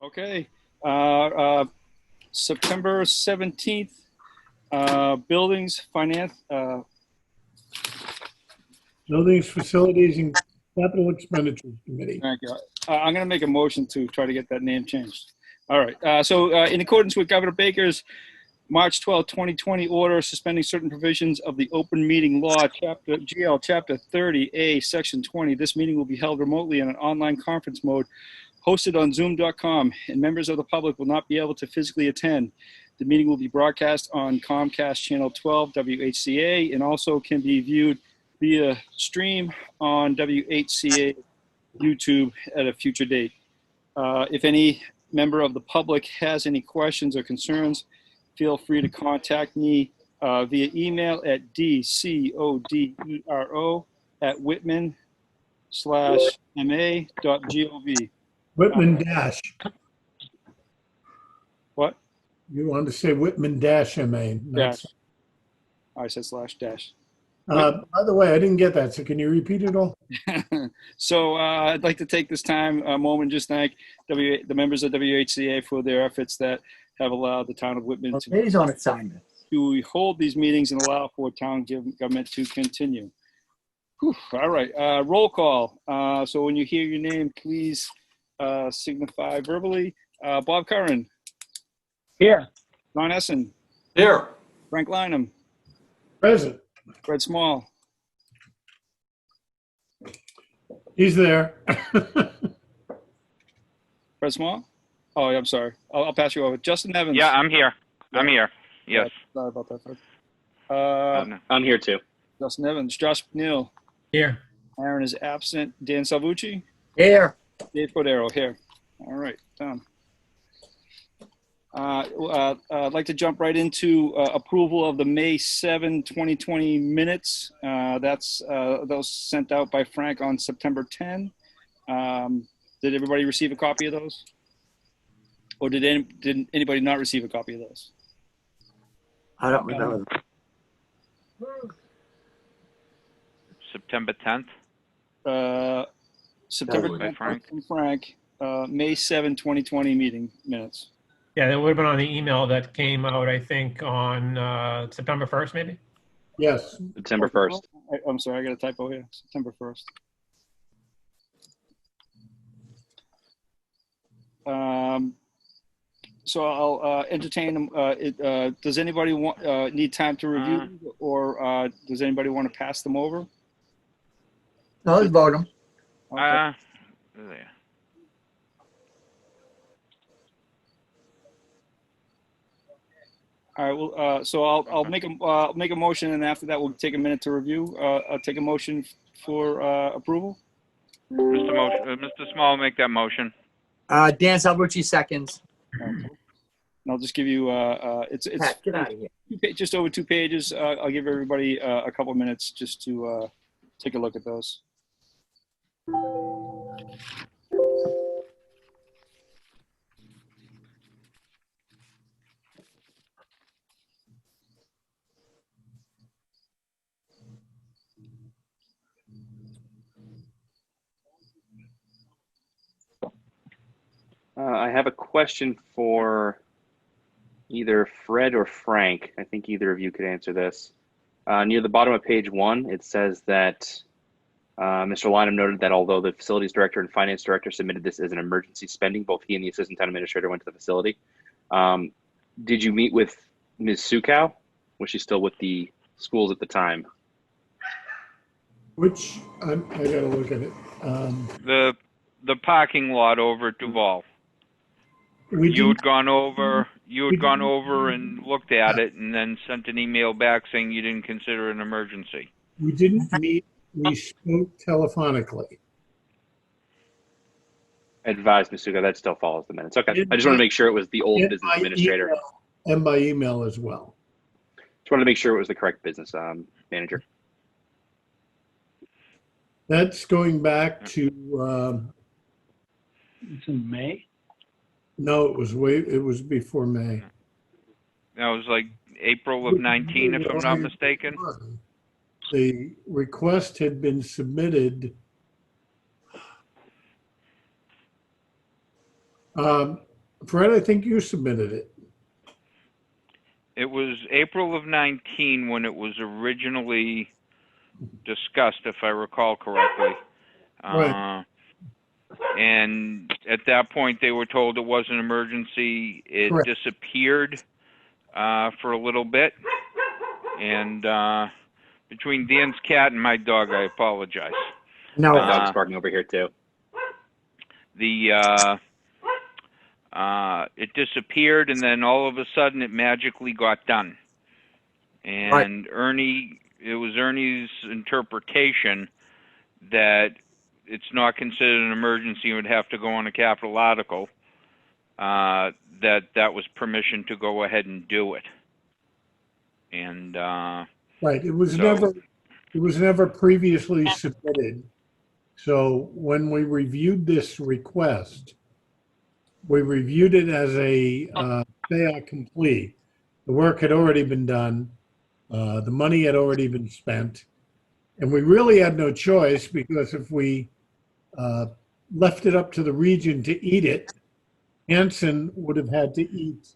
Okay. September 17th, Buildings, Finance, Buildings, Facilities, and Capital Expenditures Committee. thank you. I'm going to make a motion to try to get that name changed. All right. In accordance with Governor Baker's March 12, 2020 order suspending certain provisions of the Open Meeting Law, Chapter 30A, Section 20, this meeting will be held remotely in an online conference mode hosted on zoom.com, and members of the public will not be able to physically attend. The meeting will be broadcast on Comcast Channel 12 WHCA and also can be viewed via stream on WHCA YouTube at a future date. If any member of the public has any questions or concerns, feel free to contact me via email at dcodero@whitman/ma.gov. Whitman dash. What? You wanted to say Whitman dash MA. Dash. I said slash dash. By the way, I didn't get that, so can you repeat it all? So I'd like to take this moment, just thank the members of WHCA for their efforts that have allowed the town of Whitman to hold these meetings and allow for town government to continue. Whew, all right, roll call. So when you hear your name, please signify verbally. Bob Curran. Here. Don Essen. Here. Frank Lynham. Present. Fred Small. He's there. Fred Small? Oh, yeah, I'm sorry. I'll pass you over. Justin Evans. Yeah, I'm here. I'm here. Yes. Sorry about that, Fred. I'm here too. Justin Evans. Josh McNeil. Here. Aaron is absent. Dan Salvucci. Here. Dave Cordero here. All right, done. I'd like to jump right into approval of the May 7, 2020 minutes. Those sent out by Frank on September 10. Did everybody receive a copy of those? Or did anybody not receive a copy of those? I don't remember. September 10th. September By 10th Frank. from Frank. May 7, 2020 meeting minutes. Yeah, that would have been on the email that came out, I think, on September 1st, maybe? Yes. September 1st. I'm sorry, I got a typo here. September 1st. So I'll entertain them. Does anybody need time to review, or does anybody want to pass them over? No, let's vote them. Okay. There. All right. Well, so I'll make a motion, and after that, we'll take a minute to review. I'll take a motion for approval. Mr. Small, make that motion. Dan Salvucci seconds. And I'll just give you. It's Pat, get out of here. just over 2 pages. I'll give everybody a couple minutes just to take a look at those. I have a question for either Fred or Frank. I think either of you could answer this. Near the bottom of page 1, it says that Mr. Lynham noted that although the facilities director and finance director submitted this as an emergency spending, both he and the assistant town administrator went to the facility. Did you meet with Ms. Sukow? Was she still with the schools at the time? Which, I gotta look at it. The parking lot over at Duval. You had gone over and looked at it, and then sent an email back saying you didn't consider it an emergency. We didn't meet. We spoke telephonically. Advised Ms. Sukow, that still follows the minutes. Okay, I just want to make sure it was the old business administrator. And by email as well. Just wanted to make sure it was the correct business manager. That's going back to. It's in May. No, it was before May. That was like April of 19, if I'm not mistaken. The request had been submitted. Fred, I think you submitted it. It was April of 19 when it was originally discussed, if I recall correctly. Right. And at that point, they were told it was an emergency. It Correct. disappeared for a little bit. And between Dan's cat and my dog, I apologize. No, My dog's barking over here too. It disappeared, and then all of a sudden, it magically got done. And it was Ernie's interpretation that it's not considered an emergency and would have to go on a capital article, that was permission to go ahead and do it. And Right. It was So- never previously submitted. So when we reviewed this request, we reviewed it as a fait accompli. The work had already been done. The money had already been spent. And we really had no choice, because if we left it up to the region to eat it, Hanson would have had to eat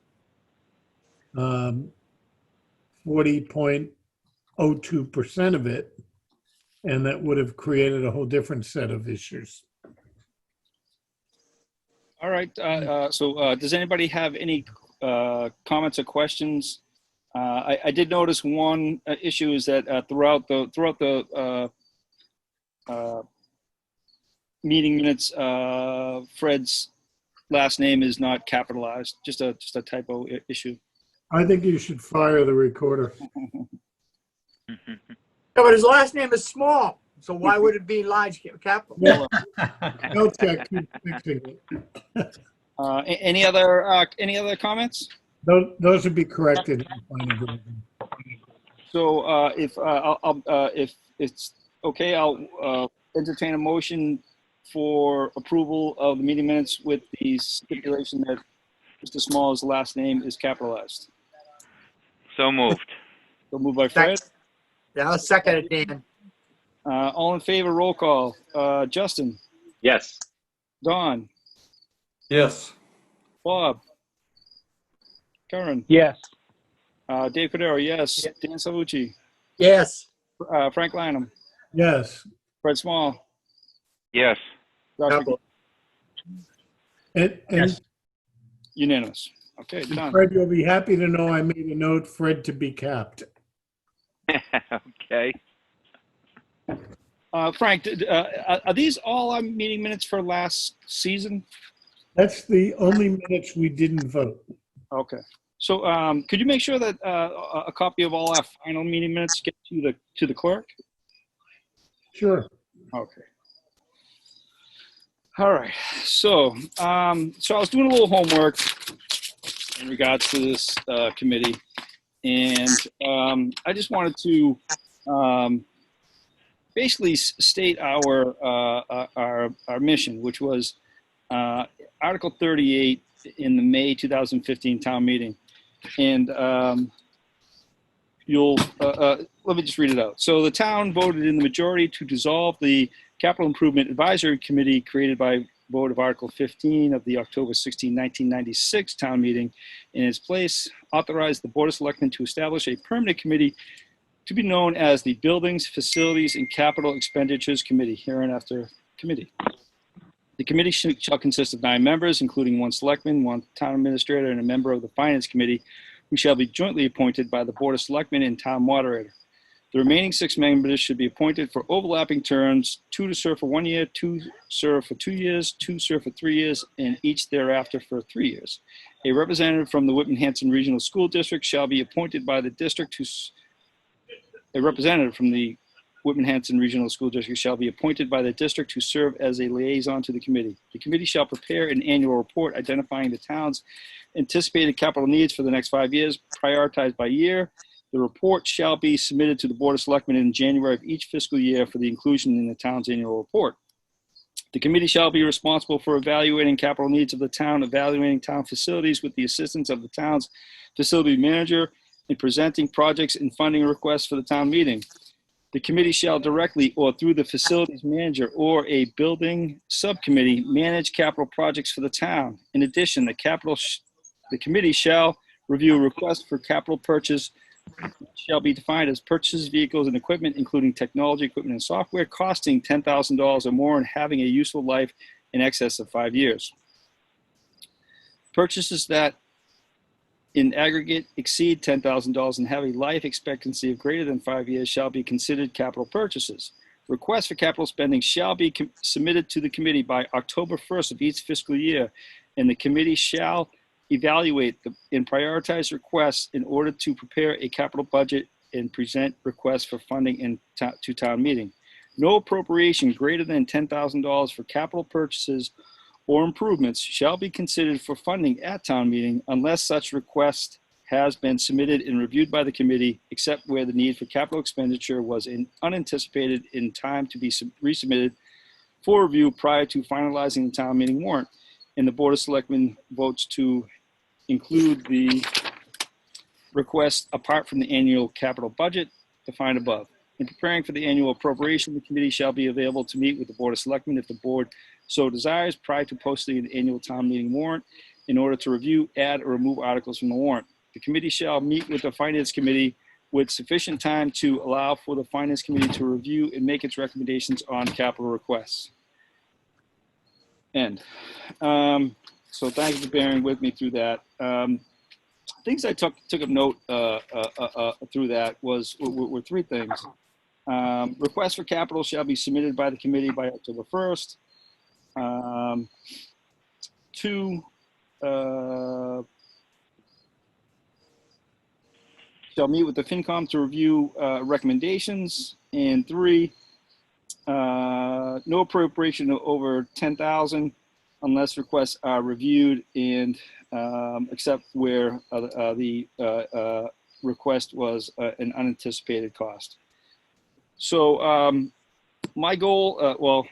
40.02% of it, and that would have created a whole different set of issues. All right. So does anybody have any comments or questions? I did notice one issue is that throughout the meeting minutes, Fred's last name is not capitalized. Just a typo issue. I think you should fire the recorder. No, but his last name is small, so why would it be large capital? Yeah. I'll check. Keep fixing it. Any other comments? Those would be corrected. So if it's okay, I'll entertain a motion for approval of the meeting minutes with the stipulation that Mr. Small's last name is capitalized. so moved. So moved by Fred. Yeah, I'll second it, Dan. All in favor, roll call. Justin, Yes. Don, Yes. Bob, Karen, Yes. Dave Cordero, yes. Dan Salvucci, Yes. Frank Lanham, Yes. Fred Small, Yes. Josh Capital. And Yes. unanimous. Okay, done. Fred, you'll be happy to know I made a note, Fred to be capped. Okay. Frank, are these all our meeting minutes for last season? That's the only minutes we didn't vote. Okay. So could you make sure that a copy of all our final meeting minutes get to the clerk? Sure. Okay. All right. So so I was doing a little homework in regards to this committee, and I just wanted to basically state our mission, which was Article 38 in the May 2015 town meeting. And let me just read it out. So the town voted in the majority to dissolve the Capital Improvement Advisory Committee created by vote of Article 15 of the October 16, 1996 town meeting. In its place, authorized the Board of Selectmen to establish a permanent committee to be known as the Buildings, Facilities, and Capital Expenditures Committee, hereinafter committee. The committee shall consist of 9 members, including 1 selectman, 1 town administrator, and a member of the Finance Committee, who shall be jointly appointed by the Board of Selectmen and town moderator. The remaining 6 members should be appointed for overlapping terms, 2 to serve for 1 year, 2 serve for 2 years, 2 serve for 3 years, and each thereafter for 3 years. A representative from the Whitman-Hanson Regional School District shall be appointed by the district to a representative from the Whitman-Hanson Regional School District shall be appointed by the district to serve as a liaison to the committee. The committee shall prepare an annual report identifying the town's anticipated capital needs for the next 5 years, prioritized by year. The report shall be submitted to the Board of Selectmen in January of each fiscal year for the inclusion in the town's annual report. The committee shall be responsible for evaluating capital needs of the town, evaluating town facilities with the assistance of the town's facility manager, and presenting projects and funding requests for the town meeting. The committee shall directly or through the facilities manager or a building subcommittee manage capital projects for the town. In addition, the committee shall review requests for capital purchase shall be defined as purchases, vehicles, and equipment, including technology, equipment, and software, costing $10,000 or more and having a useful life in excess of 5 years. Purchases that in aggregate exceed $10,000 and have a life expectancy of greater than 5 years shall be considered capital purchases. Requests for capital spending shall be submitted to the committee by October 1st of each fiscal year, and the committee shall evaluate and prioritize requests in order to prepare a capital budget and present requests for funding to town meeting. No appropriation greater than $10,000 for capital purchases or improvements shall be considered for funding at town meeting unless such request has been submitted and reviewed by the committee, except where the need for capital expenditure was unanticipated in time to be resubmitted for review prior to finalizing the town meeting warrant. And the Board of Selectmen votes to include the request apart from the annual capital budget defined above. In preparing for the annual appropriation, the committee shall be available to meet with the Board of Selectmen if the board so desires prior to posting an annual town meeting warrant in order to review, add, or remove articles from the warrant. The committee shall meet with the Finance Committee with sufficient time to allow for the Finance Committee to review and make its recommendations on capital requests. End. So thank you for bearing with me through that. Things I took of note through that were three things. Requests for capital shall be submitted by the committee by October 1st. Two, shall meet with the FinCom to review recommendations. And three, no appropriation over 10,000 unless requests are reviewed and except where the request was an unanticipated cost. So my goal,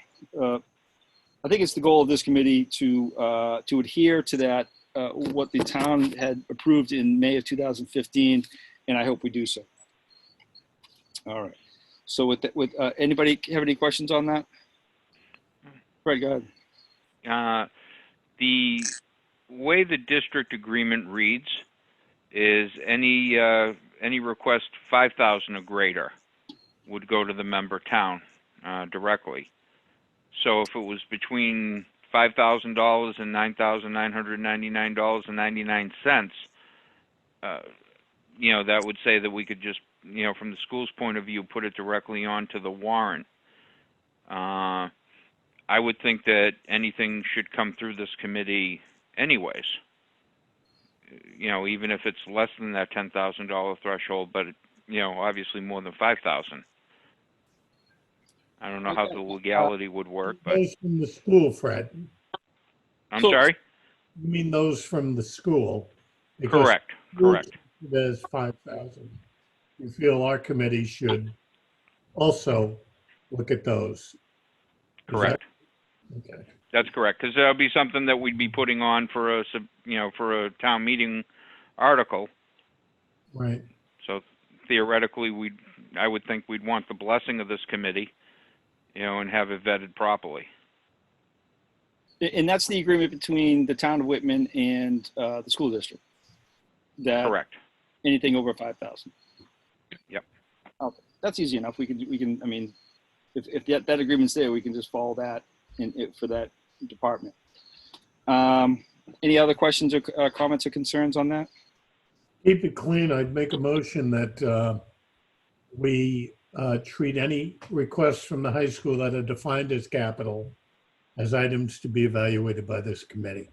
I think it's the goal of this committee to adhere to that, what the town had approved in May of 2015, and I hope we do so. All right. So with anybody have any questions on that? Right, go ahead. The way the district agreement reads is any request 5,000 or greater would go to the member town directly. So if it was between $5,000 and $9,999.99, that would say that we could just, from the school's point of view, put it directly onto the warrant. I would think that anything should come through this committee anyways. Even if it's less than that $10,000 threshold, but obviously more than 5,000. I don't know how the legality would work, but Those from the school, Fred. I'm sorry? You mean those from the school? Correct. There's 5,000. You feel our committee should also look at those? Correct. Okay. That's correct, because that'll be something that we'd be putting on for a town meeting article. Right. So theoretically, I would think we'd want the blessing of this committee, and have it vetted properly. And that's the agreement between the town of Whitman and the school district. That Correct. Anything over 5,000. Yep. Okay, that's easy enough. We can. I mean, if that agreement's there, we can just follow that for that department. Any other questions or comments or concerns on that? Keep it clean. I'd make a motion that we treat any requests from the high school that are defined as capital as items to be evaluated by this committee.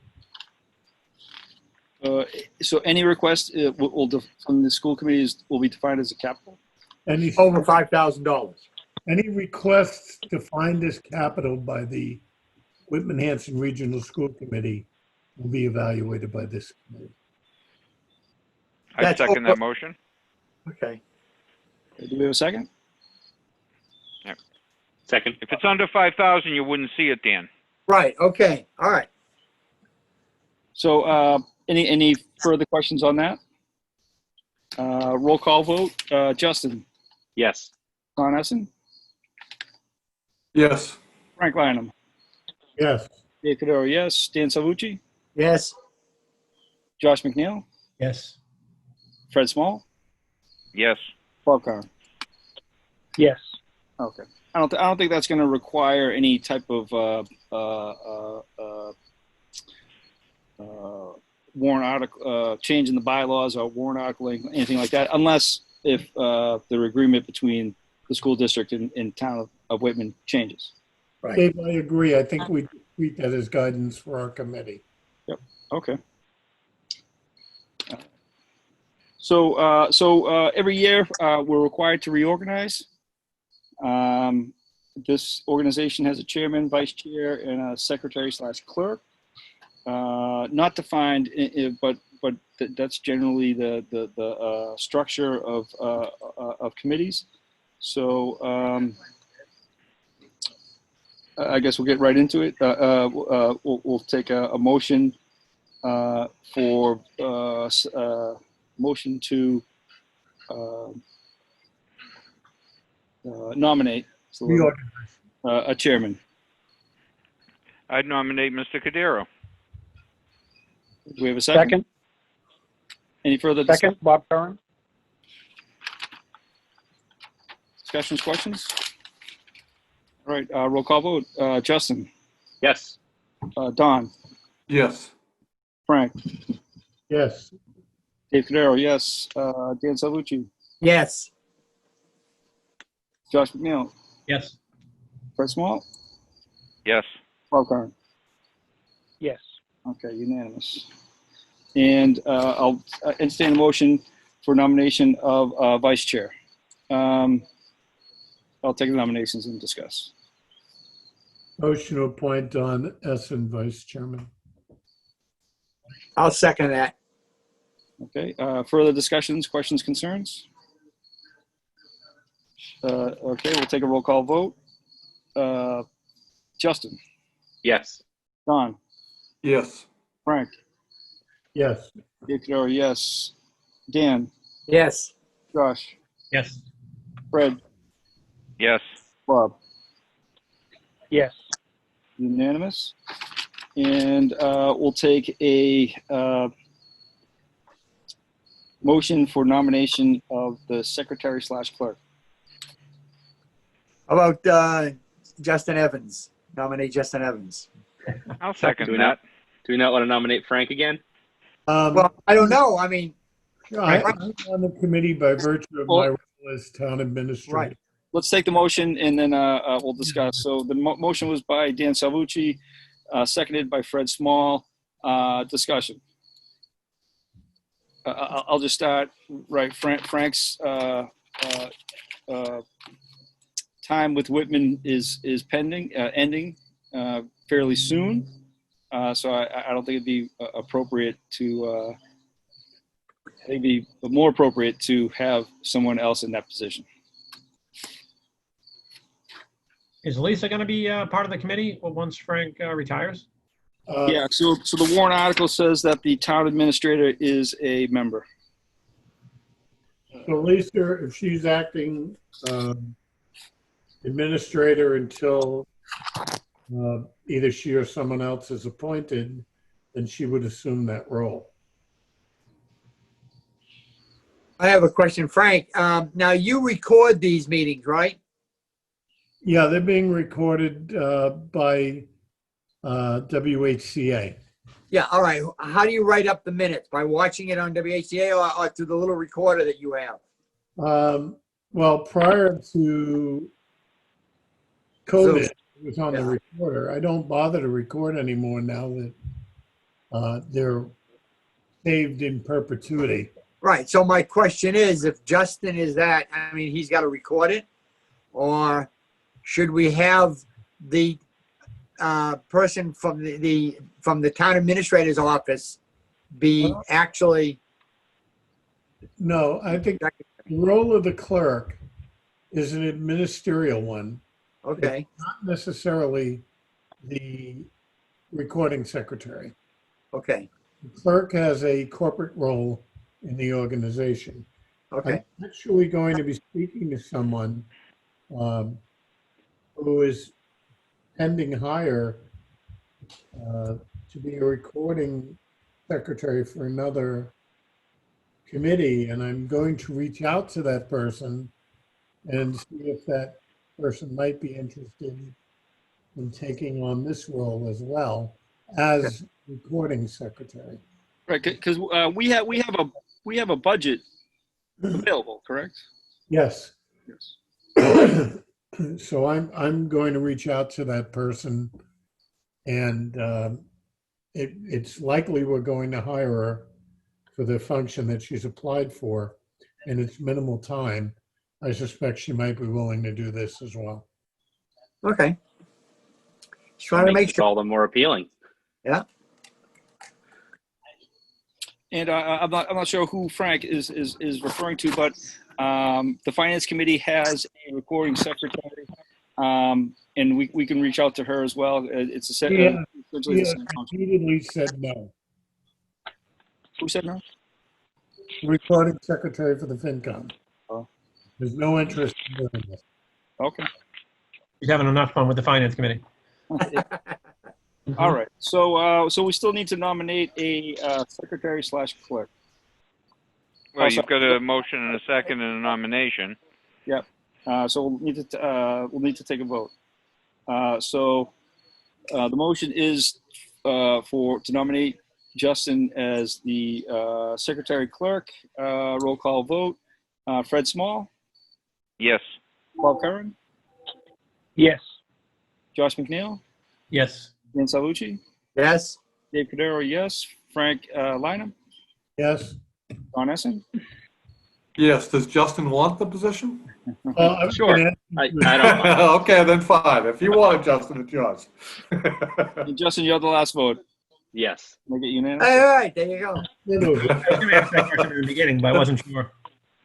So any request from the school committees will be defined as a capital? Any Over $5,000. Any requests defined as capital by the Whitman-Hanson Regional School Committee will be evaluated by this committee. I second that motion. Okay. Do we have a second? Yep. Second. If it's under 5,000, you wouldn't see it, Dan. Right. Okay. All right. So any further questions on that? Roll call vote. Justin, Yes. Don Essen, Yes. Frank Lineham, Yes. Dave Cadero, yes. Dan Salvucci, Yes. Josh McNeil, Yes. Fred Small, Yes. Bob Carr. Yes. Okay. I don't think that's going to require any type of warrant article change in the bylaws or warrant article, anything like that, unless if the agreement between the school district and town of Whitman changes. Right. Dave, I agree. I think we treat that as guidance for our committee. Okay. So every year we're required to reorganize. This organization has a chairman, vice chair, and a secretary/clerk. Not defined, but that's generally the structure of committees. So I guess we'll get right into it. We'll take a motion for motion to nominate a chairman. I'd nominate Mr. Cadero. Do we have a second? Second. Any further discussion? Second, Bob Curran. Discussions, questions? All right, roll call vote. Justin, Yes. Don, Yes. Frank, Yes. Dave Cadero, yes. Dan Salvucci, Yes. Josh McNeil, Yes. Fred Small, Yes. Bob Carr. Yes. Okay, unanimous. And I'll entertain a motion for nomination of vice chair. I'll take the nominations and discuss. Motion to appoint Don Essen vice chairman. I'll second that. Okay, further discussions, questions, concerns? Okay, we'll take a roll call vote. Justin, Yes. Don, Yes. Frank, Yes. Dave Cadero, yes. Dan, Yes. Josh, Yes. Fred, Yes. Bob, Yes. unanimous. And we'll take a motion for nomination of the secretary/clerk. How about Justin Evans? Nominate Justin Evans. I'll second Do we that. Do we not want to nominate Frank again? Well, I don't know. I mean, I'm on the committee by virtue of my role as town administrator. right. Let's take the motion and then we'll discuss. So the motion was by Dan Salvucci, seconded by Fred Small. Discussion. I'll just start. Right, Frank's time with Whitman is pending, ending fairly soon. So I don't think it'd be appropriate to. I think it'd be more appropriate to have someone else in that position. Is Lisa going to be part of the committee once Frank retires? Yeah, so the warrant article says that the town administrator is a member. So Lisa, if she's acting administrator until either she or someone else is appointed, then she would assume that role. I have a question, Frank. Now you record these meetings, right? Yeah, they're being recorded by WHCA. Yeah. All right. How do you write up the minutes? By watching it on WHCA or through the little recorder that you have? Well, prior to COVID, it was on the recorder. I don't bother to record anymore now that they're saved in perpetuity. Right. So my question is, if Justin is that, I mean, he's got to record it, or should we have the person from the town administrator's office be actually? No, I think the role of the clerk is an administrative one. Okay. It's not necessarily the recording secretary. Okay. The clerk has a corporate role in the organization. Okay. I'm actually going to be speaking to someone who is pending hire to be a recording secretary for another committee, and I'm going to reach out to that person and see if that person might be interested in taking on this role as well as recording secretary. Right, because we have a budget available, correct? Yes. Yes. So I'm going to reach out to that person, and it's likely we're going to hire her for the function that she's applied for, and it's minimal time. I suspect she might be willing to do this as well. Okay. Just trying to Makes make it sure. all the more appealing. Yeah. And I'm not sure who Frank is referring to, but the finance committee has a recording secretary, and we can reach out to her as well. It's a set. Yeah, Essentially the same function. repeatedly said no. Who said no? The recording secretary for the FinCom. Oh. There's no interest in doing this. Okay. He's having enough fun with the finance committee. All right. So we still need to nominate a secretary / clerk. Well, you've got a motion and a second and a nomination. Yep. So we'll need to take a vote. So the motion is to nominate Justin as the secretary clerk. Roll call vote. Fred Small, Yes. Bob Curran, Yes. Josh McNeil, Yes. Dan Salucci, Yes. Dave Cordero, yes. Frank Lynham, Yes. Don Essen. Yes. Does Justin want the position? I'm Sure. gonna I ask you- don't. Okay, then fine. If you want it, Justin, it's yours. And Justin, you're the last vote. Yes. Make it unanimous. All right. There you go. I was going to ask that question in the beginning, but I wasn't sure.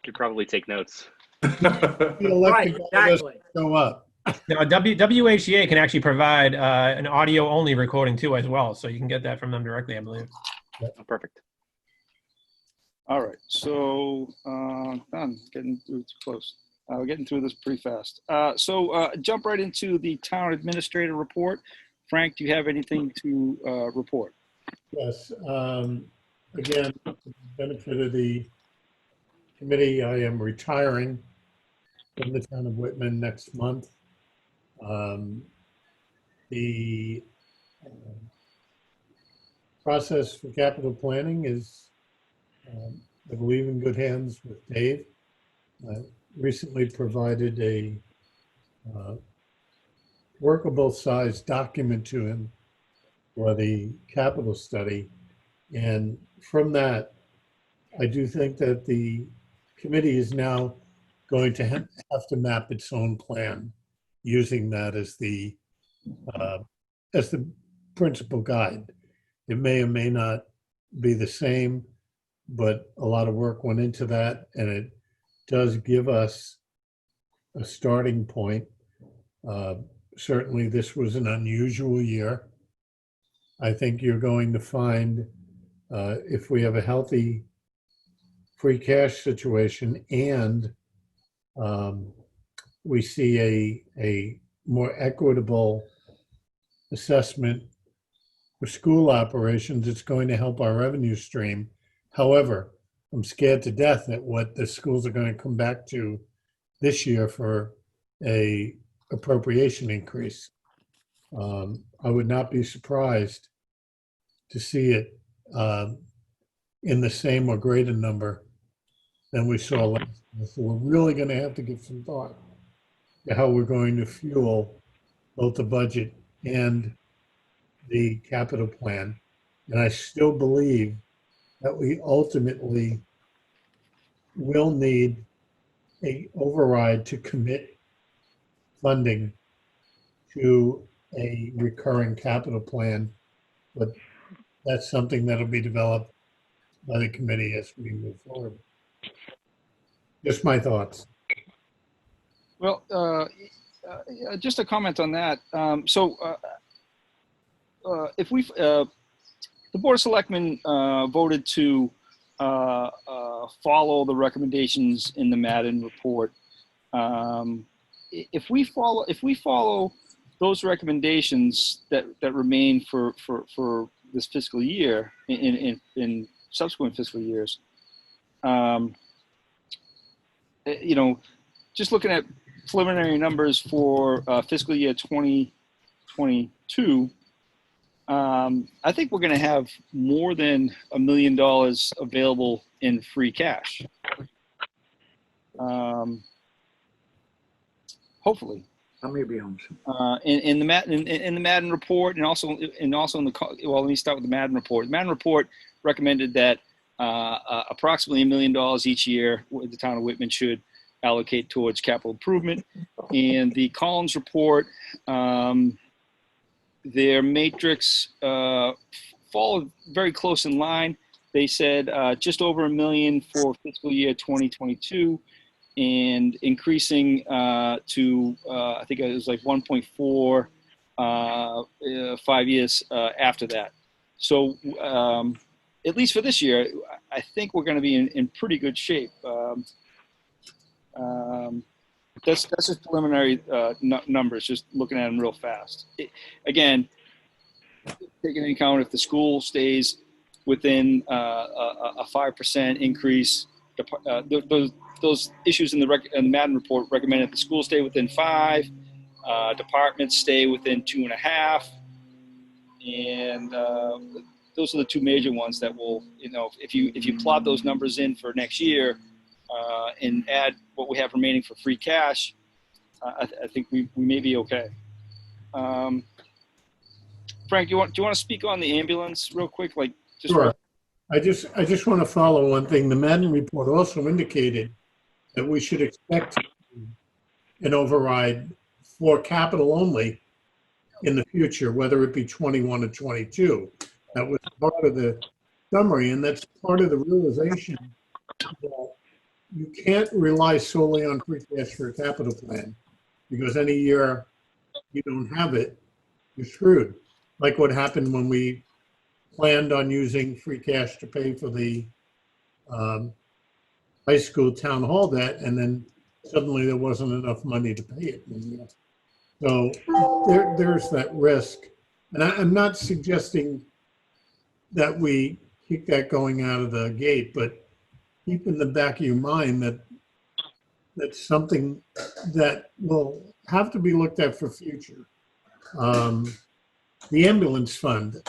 Could probably take notes. The Right. elected office Exactly. go up. Now, WHCA can actually provide an audio-only recording too as well, so you can get that from them directly, I believe. Oh, perfect. All right. So done. Getting through close. We're getting through this pretty fast. So jump right into the town administrator report. Frank, do you have anything to report? Yes. Again, for the benefit of the committee, I am retiring from the town of Whitman next month. The process for capital planning is, I believe, in good hands with Dave. I recently provided a workable size document to him for the capital study. And from that, I do think that the committee is now going to have to map its own plan using that as the principal guide. It may or may not be the same, but a lot of work went into that, and it does give us a starting point. Certainly, this was an unusual year. I think you're going to find if we have a healthy free cash situation and we see a more equitable assessment for school operations, it's going to help our revenue stream. However, I'm scared to death at what the schools are going to come back to this year for a appropriation increase. I would not be surprised to see it in the same or greater number than we saw last year. So we're really going to have to give some thought to how we're going to fuel both the budget and the capital plan. And I still believe that we ultimately will need a override to commit funding to a recurring capital plan, but that's something that'll be developed by the committee as we move forward. Just my thoughts. Well, just a comment on that. If we, the Board of Selectmen voted to follow the recommendations in the Madden report, if we follow those recommendations that remain for this fiscal year in subsequent fiscal years, just looking at preliminary numbers for fiscal year 2022, I think we're going to have more than $1 million available in free cash. Hopefully. How many homes? In the Madden Report, and also in the, well, let me start with the Madden Report. The Madden Report recommended that approximately $1 million each year the town of Whitman should allocate towards capital improvement. And the Collins Report, their matrix followed very close in line. They said just over $1 million for fiscal year 2022, and increasing to I think it was like 1.4 5 years after that. So at least for this year, I think we're going to be in pretty good shape. That's just preliminary numbers, just looking at them real fast. Again, taking into account if the school stays within a 5% increase, those issues in the Madden Report recommend that the school stay within 5, departments stay within 2.5, and those are the two major ones that will, if you plot those numbers in for next year and add what we have remaining for free cash, I think we may be okay. Frank, do you want to speak on the ambulance real quick? Sure. I just want to follow one thing. The Madden Report also indicated that we should expect an override for capital only in the future, whether it be 21 or 22. That was part of the summary, and that's part of the realization that you can't rely solely on free cash for a capital plan, because any year you don't have it, you're screwed. Like what happened when we planned on using free cash to pay for the high school town hall debt, and then suddenly there wasn't enough money to pay it. So there's that risk. And I'm not suggesting that we keep that going out of the gate, but keep in the back of your mind that that's something that will have to be looked at for future. The ambulance fund.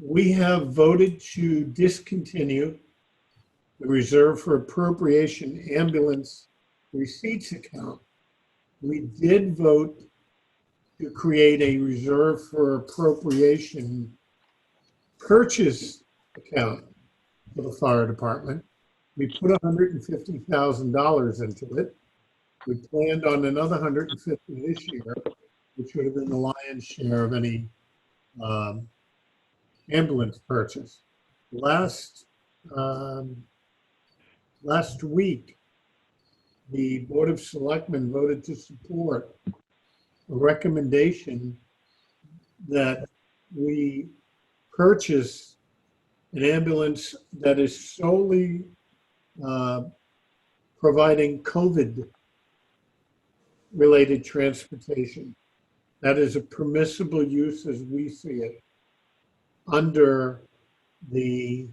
We have voted to discontinue the Reserve for Appropriation Ambulance Receipts account. We did vote to create a Reserve for Appropriation Purchase account for the fire department. We put $150,000 into it. We planned on another $150,000 this year, which would have been the lion's share of any ambulance purchase. Last week, the Board of Selectmen voted to support a recommendation that we purchase an ambulance that is solely providing COVID-related transportation. That is a permissible use as we see it under the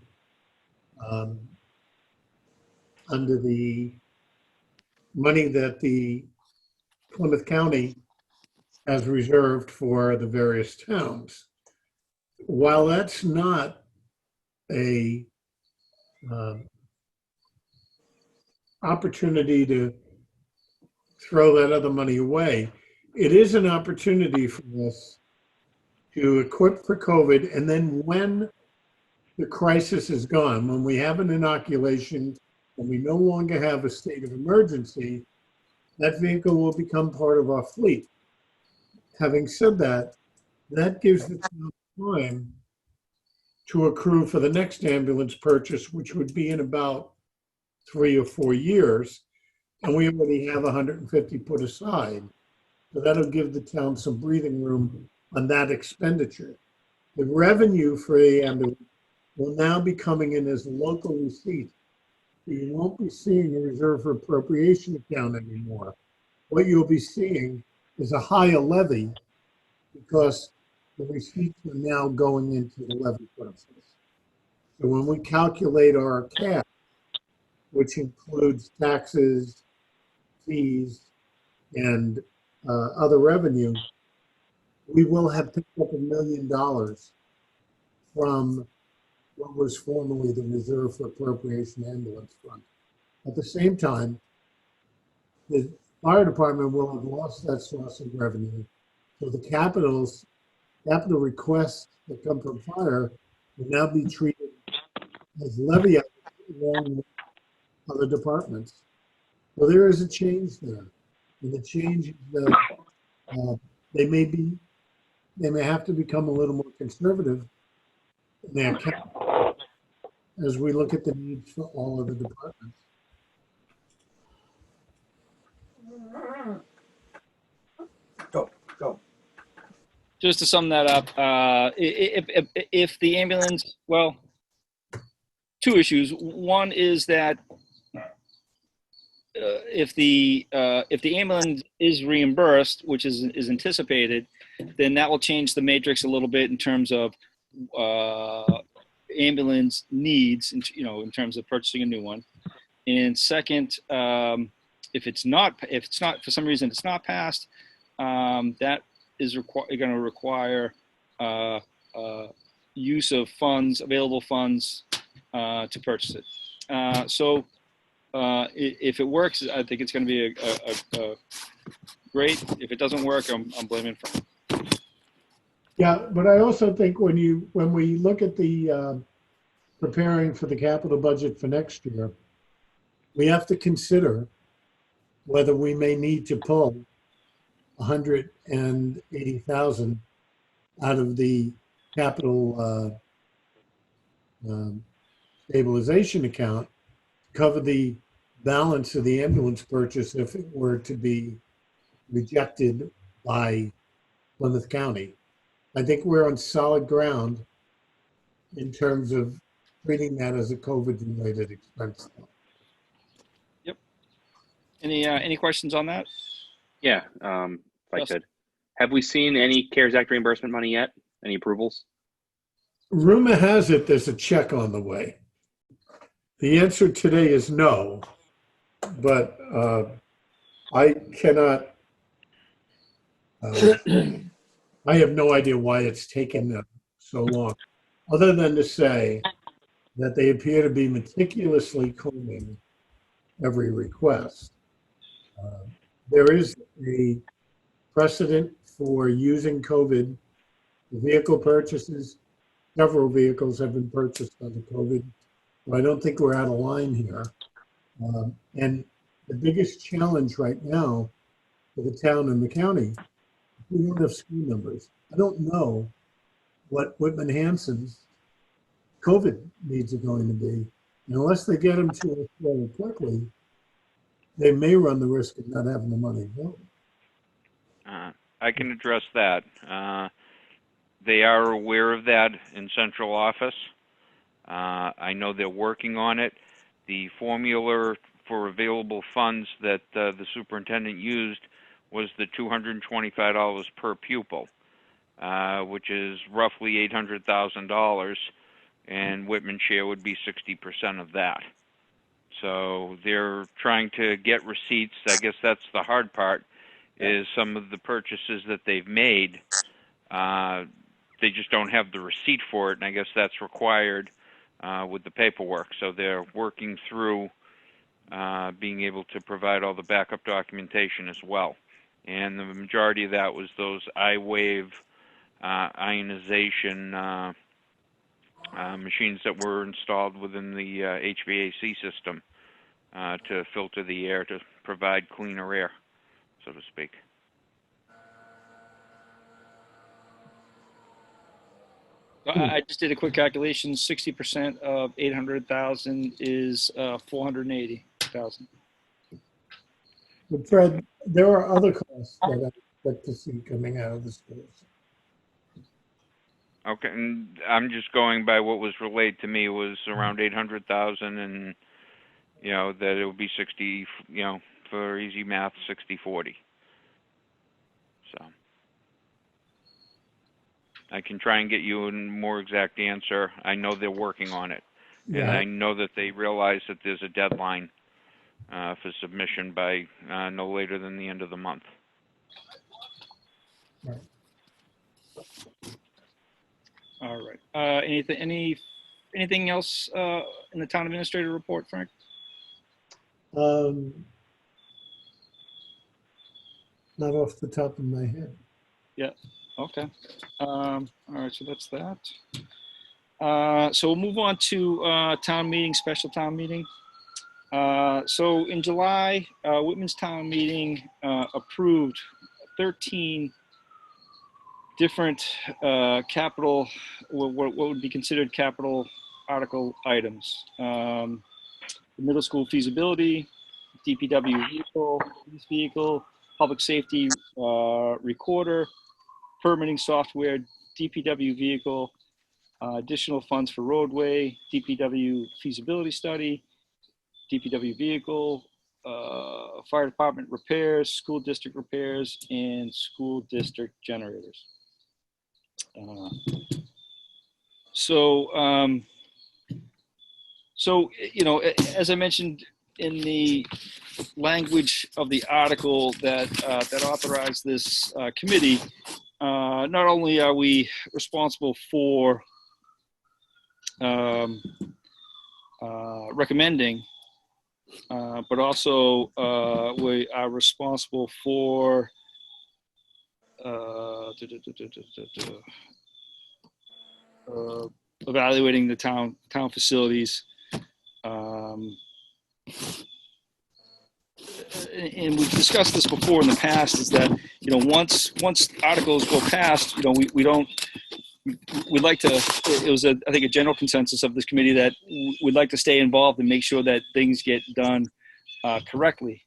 money that the Plymouth County has reserved for the various towns. While that's not a opportunity to throw that other money away, it is an opportunity for us to equip for COVID, and then when the crisis is gone, when we have an inoculation, when we no longer have a state of emergency, that vehicle will become part of our fleet. Having said that, that gives the town time to accrue for the next ambulance purchase, which would be in about 3 or 4 years, and we already have 150 put aside. So that'll give the town some breathing room on that expenditure. The revenue for the ambulance will now be coming in as local receipts. You won't be seeing a Reserve for Appropriation account anymore. what you'll be seeing is a higher levy because the receipts are now going into the levy process. So when we calculate our cash, which includes taxes, fees, and other revenue, we will have picked up $1 million from what was formerly the Reserve for Appropriation Ambulance Fund. At the same time, the fire department will have lost that source of revenue. So the capital requests that come from fire will now be treated as levy along with other departments. So there is a change there. And the change is that they may have to become a little more conservative in their capital as we look at the needs for all of the departments. Go. Just to sum that up, if the ambulance, well, two issues. One is that if the ambulance is reimbursed, which is anticipated, then that will change the matrix a little bit in terms of ambulance needs, in terms of purchasing a new one. And second, if it's not for some reason it's not passed, that is going to require use of available funds to purchase it. So if it works, I think it's going to be a great. If it doesn't work, I'm blaming Frank. Yeah, but I also think when we look at the preparing for the capital budget for next year, we have to consider whether we may need to pull 180,000 out of the capital stabilization account to cover the balance of the ambulance purchase if it were to be rejected by Plymouth County. I think we're on solid ground in terms of treating that as a COVID-related expense. Yep. Any questions on that? Yeah, if I could. Have we seen any CARES Act reimbursement money yet? Any approvals? Rumor has it there's a check on the way. The answer today is no, but I cannot, I have no idea why it's taken so long, other than to say that they appear to be meticulously combing every request. There is a precedent for using COVID vehicle purchases. Several vehicles have been purchased under COVID. So I don't think we're out of line here. And the biggest challenge right now for the town and the county, we don't have school numbers. I don't know what Whitman Hanson's COVID needs are going to be. And unless they get them to us very quickly, they may run the risk of not having the money available. I can address that. They are aware of that in central office. I know they're working on it. The formula for available funds that the superintendent used was the $225 per pupil, which is roughly $800,000, and Whitman's share would be 60% of that. So they're trying to get receipts. I guess that's the hard part, is some of the purchases that they've made, they just don't have the receipt for it, and I guess that's required with the paperwork. So they're working through being able to provide all the backup documentation as well. And the majority of that was those iWave ionization machines that were installed within the HVAC system to filter the air to provide cleaner air, so to speak. I just did a quick calculation. 60% of 800,000 is 480,000. But Fred, there are other costs that I expect to see coming out of the schools. Okay, and I'm just going by what was relayed to me was around 800,000, and that it would be 60. For easy math, 60-40. I can try and get you a more exact answer. I know they're working on it. And Yeah. I know that they realize that there's a deadline for submission by no later than the end of the month. All right. Anything else in the town administrator report, Frank? Not off the top of my head. Yeah. Okay. All right. So that's that. So we'll move on to town meeting, special town meeting. So in July, Whitman's town meeting approved 13 different capital, what would be considered capital article items. The middle school feasibility, DPW vehicle, police vehicle, public safety recorder, permitting software, DPW vehicle, additional funds for roadway, DPW feasibility study, DPW vehicle, fire department repairs, school district repairs, and school district generators. So you know, as I mentioned in the language of the article that that authorized this committee, not only are we responsible for recommending, but also we are responsible for evaluating the town facilities. And we've discussed this before in the past, is that, you know, once articles go past, you know, we'd like to, it was I think a general consensus of this committee that we'd like to stay involved and make sure that things get done correctly.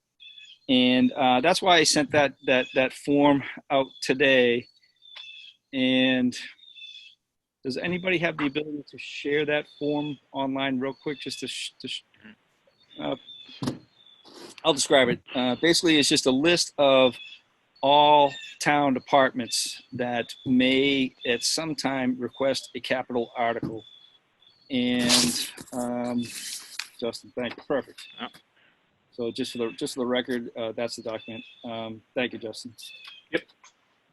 And that's why I sent that form out today. And does anybody have the ability to share that form online real quick, just I'll describe it. Basically, it's just a list of all town departments that may at some time request a capital article. And Justin, thank you. Perfect. So just for the record, that's the document. Thank you, Justin. Yep.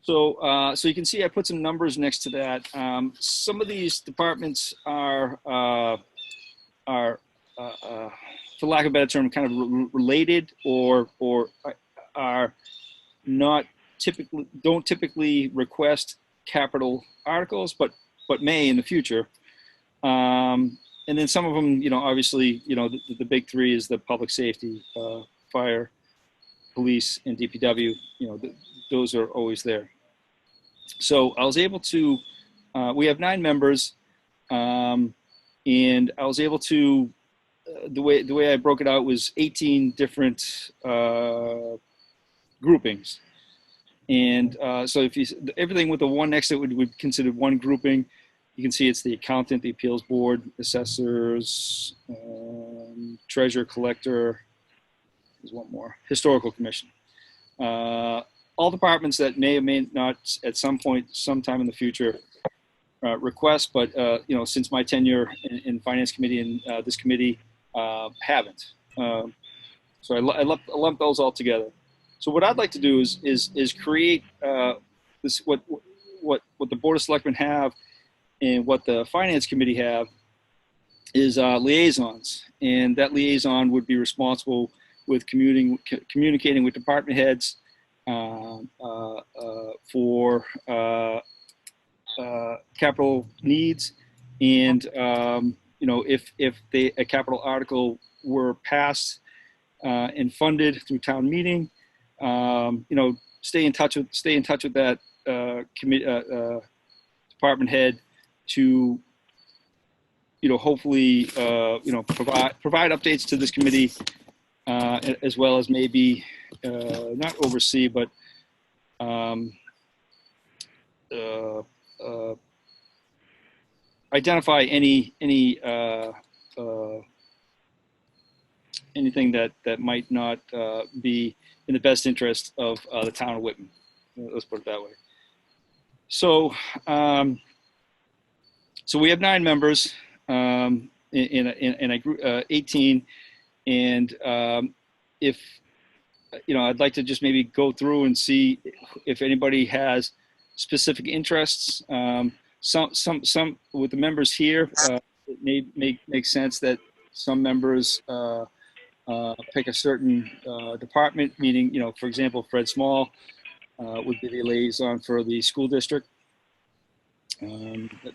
So so you can see I put some numbers next to that. Some of these departments are for lack of a better term, kind of related or are not don't typically request capital articles, but may in the future. And then some of them, you know, obviously, you know, the big three is the public safety, fire, police, and DPW. You know, those are always there. So I was able to, we have 9 members, and I was able to, the way I broke it out was 18 different groupings. And so if you, everything with the one next to it would be considered one grouping. You can see it's the accountant, the appeals board, assessors, treasurer, collector. There's one more, historical commission. All departments that may or may not at some point, sometime in the future, request, but you know, since my tenure in finance committee and this committee, haven't. So I lump those all together. So what I'd like to do is create this what the Board of Selectmen have and what the Finance Committee have is liaisons, and that liaison would be responsible with communicating with department heads for capital needs, and you know, if a capital article were passed and funded through town meeting, you know, stay in touch with that department head to, you know, hopefully you know, provide updates to this committee, as well as maybe not oversee, but identify anything that might not be in the best interest of the town of Whitman. Let's put it that way. So, so we have 9 members in a group, 18, and if I'd like to just maybe go through and see if anybody has specific interests. Some with the members here, it may make sense that some members pick a certain department. Meaning, for example, Fred Small would be the liaison for the school district.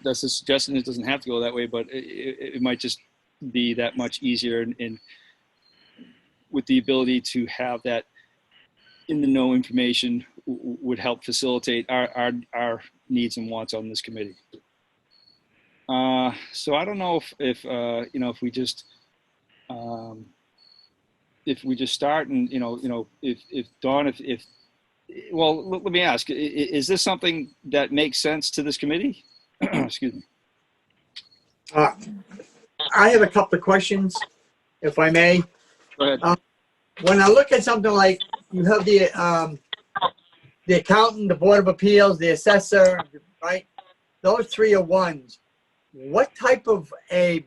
That's a suggestion. It doesn't have to go that way, but it might just be that much easier, and with the ability to have that in the know information would help facilitate our needs and wants on this committee. So I don't know if we just start, and if Dawn, well, let me ask, is this something that makes sense to this committee? Excuse me. I have a couple of questions, if I may. Go ahead. When I look at something like you have the accountant, the Board of Appeals, the assessor, right? Those 3 are ones. What type of a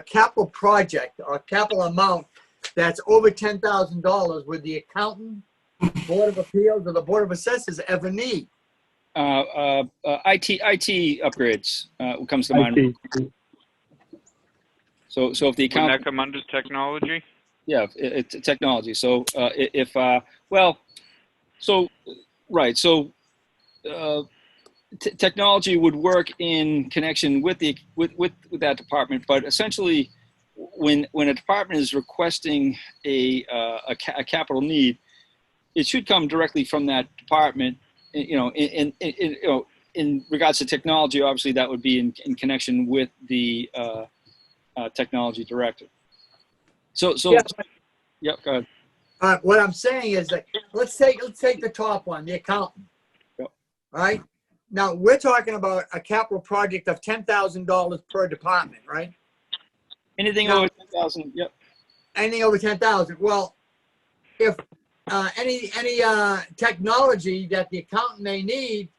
capital project or capital amount that's over $10,000 would the accountant, Board of Appeals, or the Board of Assessors ever need? IT upgrades comes to mind. So if the account, Wouldn't that come under technology? yeah, it's technology. So technology would work in connection with that department, but essentially, when a department is requesting a capital need, it should come directly from that department. In regards to technology, obviously that would be in connection with the technology director. So yeah, go ahead. What I'm saying is that let's take the top one, the accountant. Yep. Right? Now we're talking about a capital project of $10,000 per department, right? Anything over 10,000, yep. Anything over 10,000. Well, if any technology that the accountant may need,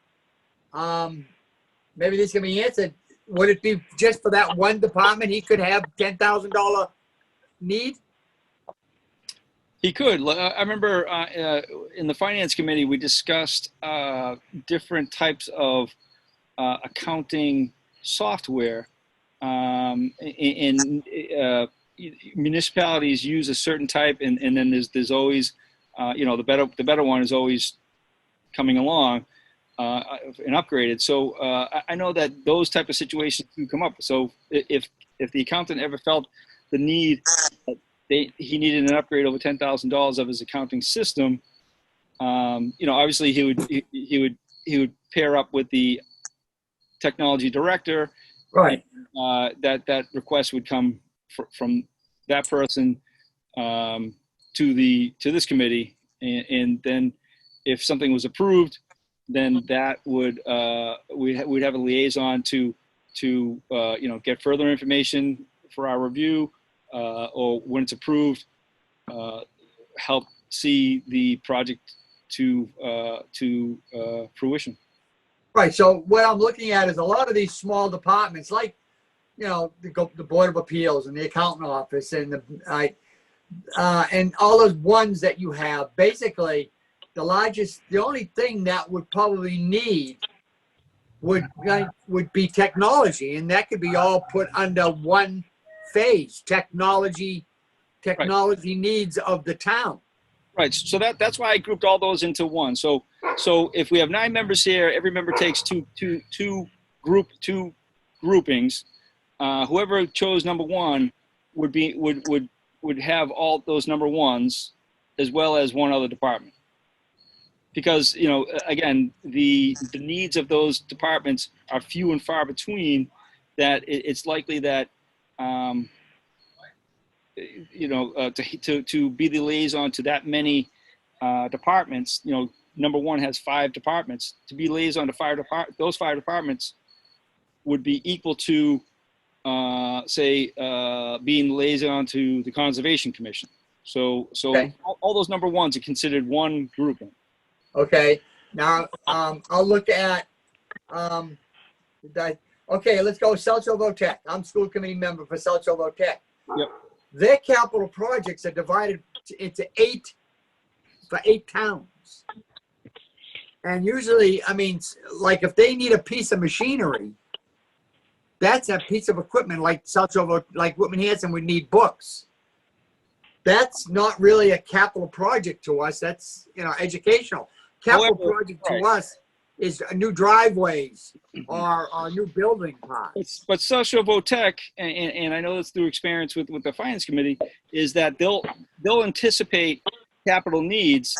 maybe this can be answered. Would it be just for that one department? He could have $10,000 need. He could. I remember in the finance committee we discussed different types of accounting software. Municipalities use a certain type, and then there's always the better one is always coming along and upgraded. So I know that those type of situations do come up. So if the accountant ever felt the need, he needed an upgrade over $10,000 of his accounting system, obviously he would pair up with the technology director. Right. And, that request would come from that person to this committee, and then if something was approved, then that would we'd have a liaison to get further information for our review, or when it's approved, help see the project to fruition. Right. So what I'm looking at is a lot of these small departments, like the Board of Appeals and the accountant office and and all those ones that you have. Basically, the only thing that would probably need would be technology, and that could be all put under one phase. Technology needs of the town. Right. So that's why I grouped all those into one. So if we have 9 members here, every member takes two groupings. Whoever chose number 1 would have all those number 1s, as well as one other department. Because again, the needs of those departments are few and far between. That it's likely that to be the liaison to that many departments. Number 1 has 5 departments. To be liaison to those 5 departments would be equal to, being liaison to the Conservation Commission. So Okay. all those number 1s are considered one grouping. Okay. Now I'll look at Okay, let's go South Shore Tech. I'm school committee member for South Shore Tech. Yep. Their capital projects are divided into 8 towns. And usually, I mean, like if they need a piece of machinery, that's a piece of equipment like South Shore, like Whitman Hanson would need books. That's not really a capital project to us. That's, educational. Capital project to us is new driveways or new building parts. But social vote tech, and I know this through experience with the finance committee, is that they'll anticipate capital needs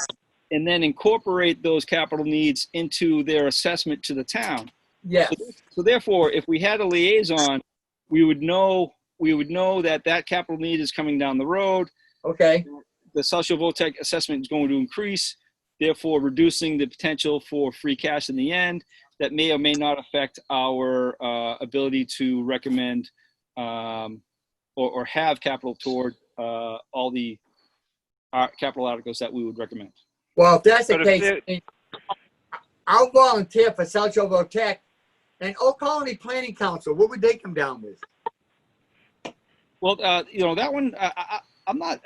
and then incorporate those capital needs into their assessment to the town. Yes. So therefore, if we had a liaison, we would know that capital need is coming down the road. Okay. The social vote tech assessment is going to increase, therefore reducing the potential for free cash in the end. That may or may not affect our ability to recommend or have capital toward all the capital articles that we would recommend. Well, if that's the But if case, I'll volunteer for South Shore Tech and Old Colony Planning Council. What would they come down with? Well, that one, I'm not.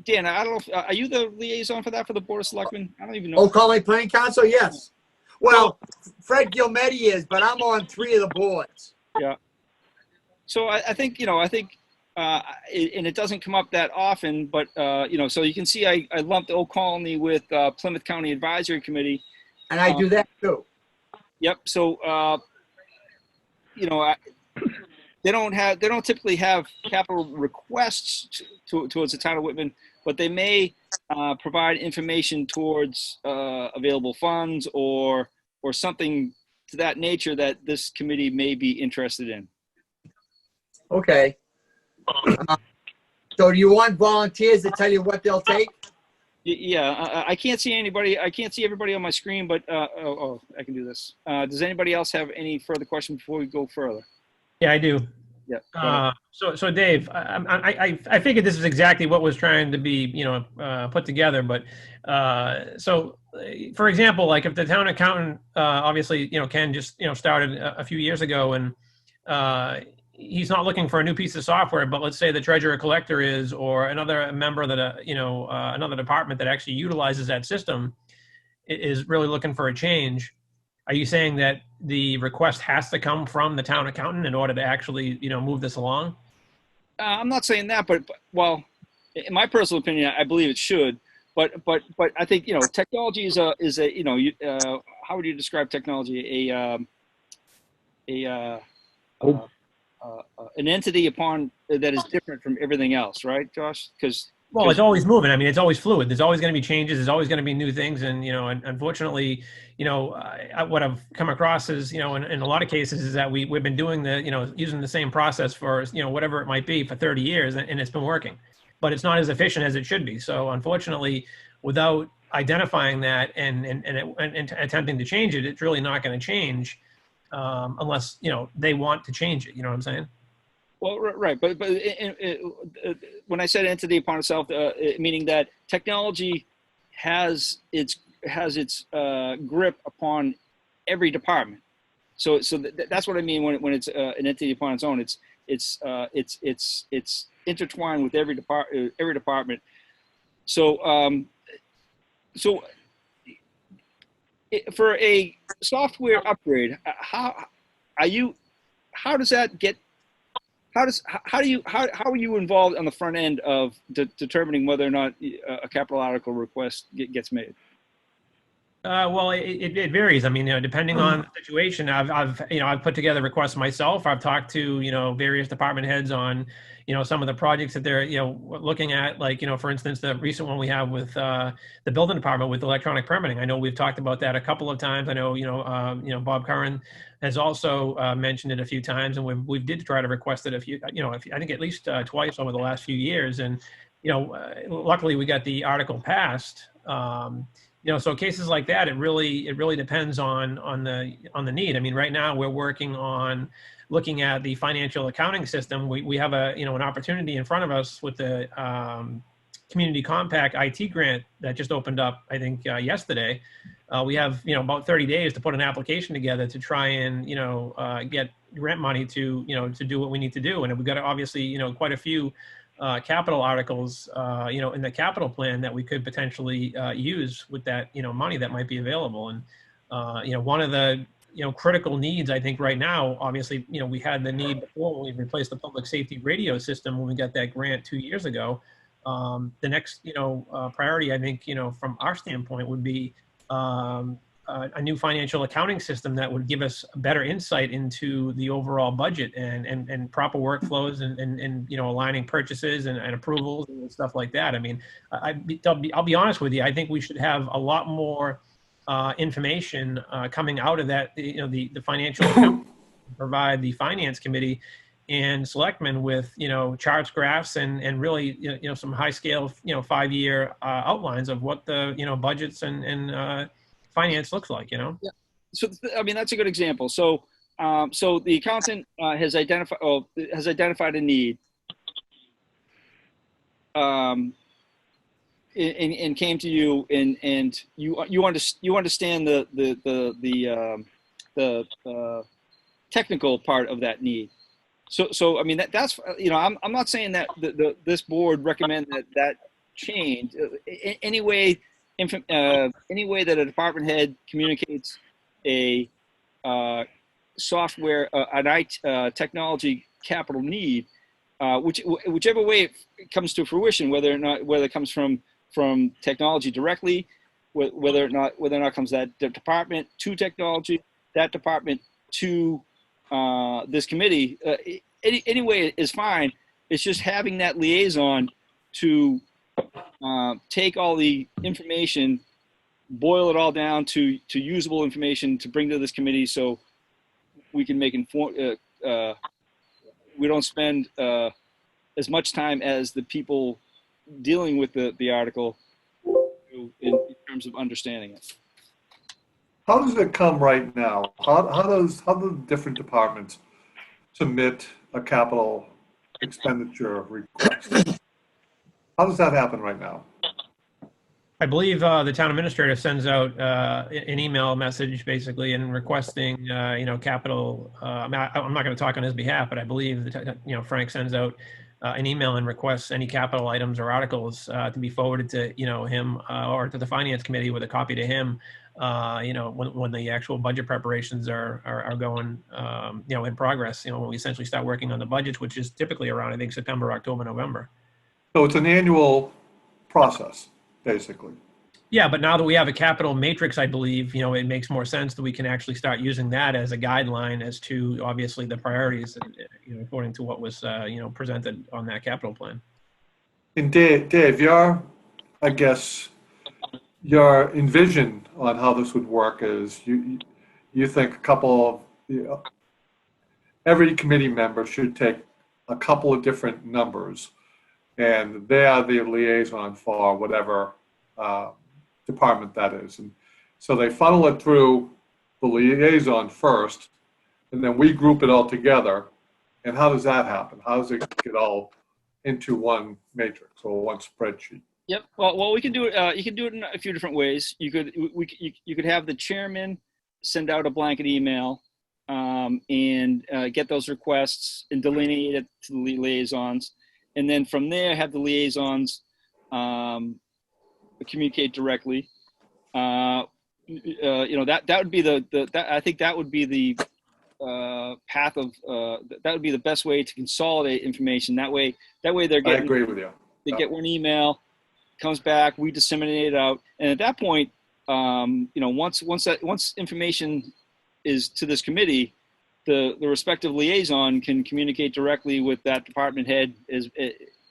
Dan, I don't know. Are you the liaison for that for the Board of Selectmen? I don't even know. Old Colony Planning Council, yes. Well, Fred Gilmetti is, but I'm on 3 of the boards. Yeah. So I think, and it doesn't come up that often, but, so you can see I lumped Old Colony with Plymouth County Advisory Committee. And I do that too. Yep. So, they don't typically have capital requests towards the town of Whitman, but they may provide information towards available funds or something to that nature that this committee may be interested in. Okay. So do you want volunteers to tell you what they'll take? Yeah, I can't see anybody. I can't see everybody on my screen, but I can do this. Does anybody else have any further questions before we go further? Yeah, I do. Yeah. So Dave, I figured this is exactly what was trying to be, put together. But so, for example, like if the town accountant, obviously, Ken just, started a few years ago, and he's not looking for a new piece of software, but let's say the treasurer collector is, or another member that, another department that actually utilizes that system is really looking for a change. Are you saying that the request has to come from the town accountant in order to actually, move this along? I'm not saying that, but well, in my personal opinion, I believe it should. But I think technology is a how would you describe technology? An entity that is different from everything else, right, Josh? Well, it's always moving. I mean, it's always fluid. There's always going to be changes. There's always going to be new things. And, unfortunately, what I've come across is, in a lot of cases is that we've been doing using the same process for, whatever it might be for 30 years and it's been working, but it's not as efficient as it should be. So unfortunately, without identifying that and attempting to change it, it's really not going to change unless, they want to change it. You know what I'm saying? Well, right, but when I said entity upon itself, meaning that technology has its grip upon every department. So that's what I mean when it's an entity upon its own. It's intertwined with every department. So for a software upgrade, how are you involved on the front end of determining whether or not a capital article request gets made? Well, it varies. I mean, depending on the situation, I've put together requests myself. I've talked to, various department heads on, some of the projects that they're, looking at, like, for instance, the recent one we have with the building department with electronic permitting. I know we've talked about that a couple of times. I know, Bob Curran has also mentioned it a few times, and we did try to request it a few, I think at least twice over the last few years. And, luckily we got the article passed. So cases like that, it really depends on the need. I mean, right now we're working on looking at the financial accounting system. We have an opportunity in front of us with the community compact IT grant that just opened up, I think, yesterday. We have, about 30 days to put an application together to try and, get grant money to, to do what we need to do. And we've got obviously, quite a few capital articles, in the capital plan that we could potentially use with that, money that might be available. And, one of the, critical needs, I think right now, obviously, we had the need before when we replaced the public safety radio system when we got that grant 2 years ago. The next, priority, I think, from our standpoint would be a new financial accounting system that would give us better insight into the overall budget and proper workflows and aligning purchases and approvals and stuff like that. I mean, I'll be honest with you. I think we should have a lot more information coming out of that. The financial accounting provide the finance committee and selectmen with charts, graphs, and really some high scale 5-year outlines of what the budgets and finance looks like. Yeah. So I mean that's a good example. So so the accountant has identified a need and came to you and you understand the technical part of that need. So I mean that's I'm not saying that this board recommend that change any way that a department head communicates a software an IT technology capital need, whichever way it comes to fruition, whether it comes from technology directly, whether or not it comes that department to technology, that department to this committee, any way is fine. It's just having that liaison to take all the information, boil it all down to usable information to bring to this committee, so we can make we don't spend as much time as the people dealing with the article in terms of understanding it. How does it come right now? How do different departments submit a capital expenditure request? How does that happen right now? I believe the town administrator sends out an email message basically and requesting, capital. I'm not going to talk on his behalf, but I believe that, Frank sends out an email and requests any capital items or articles to be forwarded to, him or to the finance committee with a copy to him, when the actual budget preparations are going, in progress, when we essentially start working on the budgets, which is typically around, I think, September, October, November. So it's an annual process, basically. Yeah, but now that we have a capital matrix, I believe, it makes more sense that we can actually start using that as a guideline as to obviously the priorities, according to what was, presented on that capital plan. And Dave, your envision on how this would work is you think every committee member should take a couple of different numbers, and they are the liaison for whatever department that is. And so they funnel it through the liaison first, and then we group it all together. And how does that happen? How does it get all into one matrix or one spreadsheet? Yep. Well, we can do it. You can do it in a few different ways. You could have the chairman send out a blanket email and get those requests and delineate it to the liaisons, and then from there have the liaisons communicate directly. That would be I think that would be the path of that would be the best way to consolidate information. That way they're getting. I agree with you. They get one email, comes back, we disseminate it out, and at that point, once information is to this committee, the respective liaison can communicate directly with that department head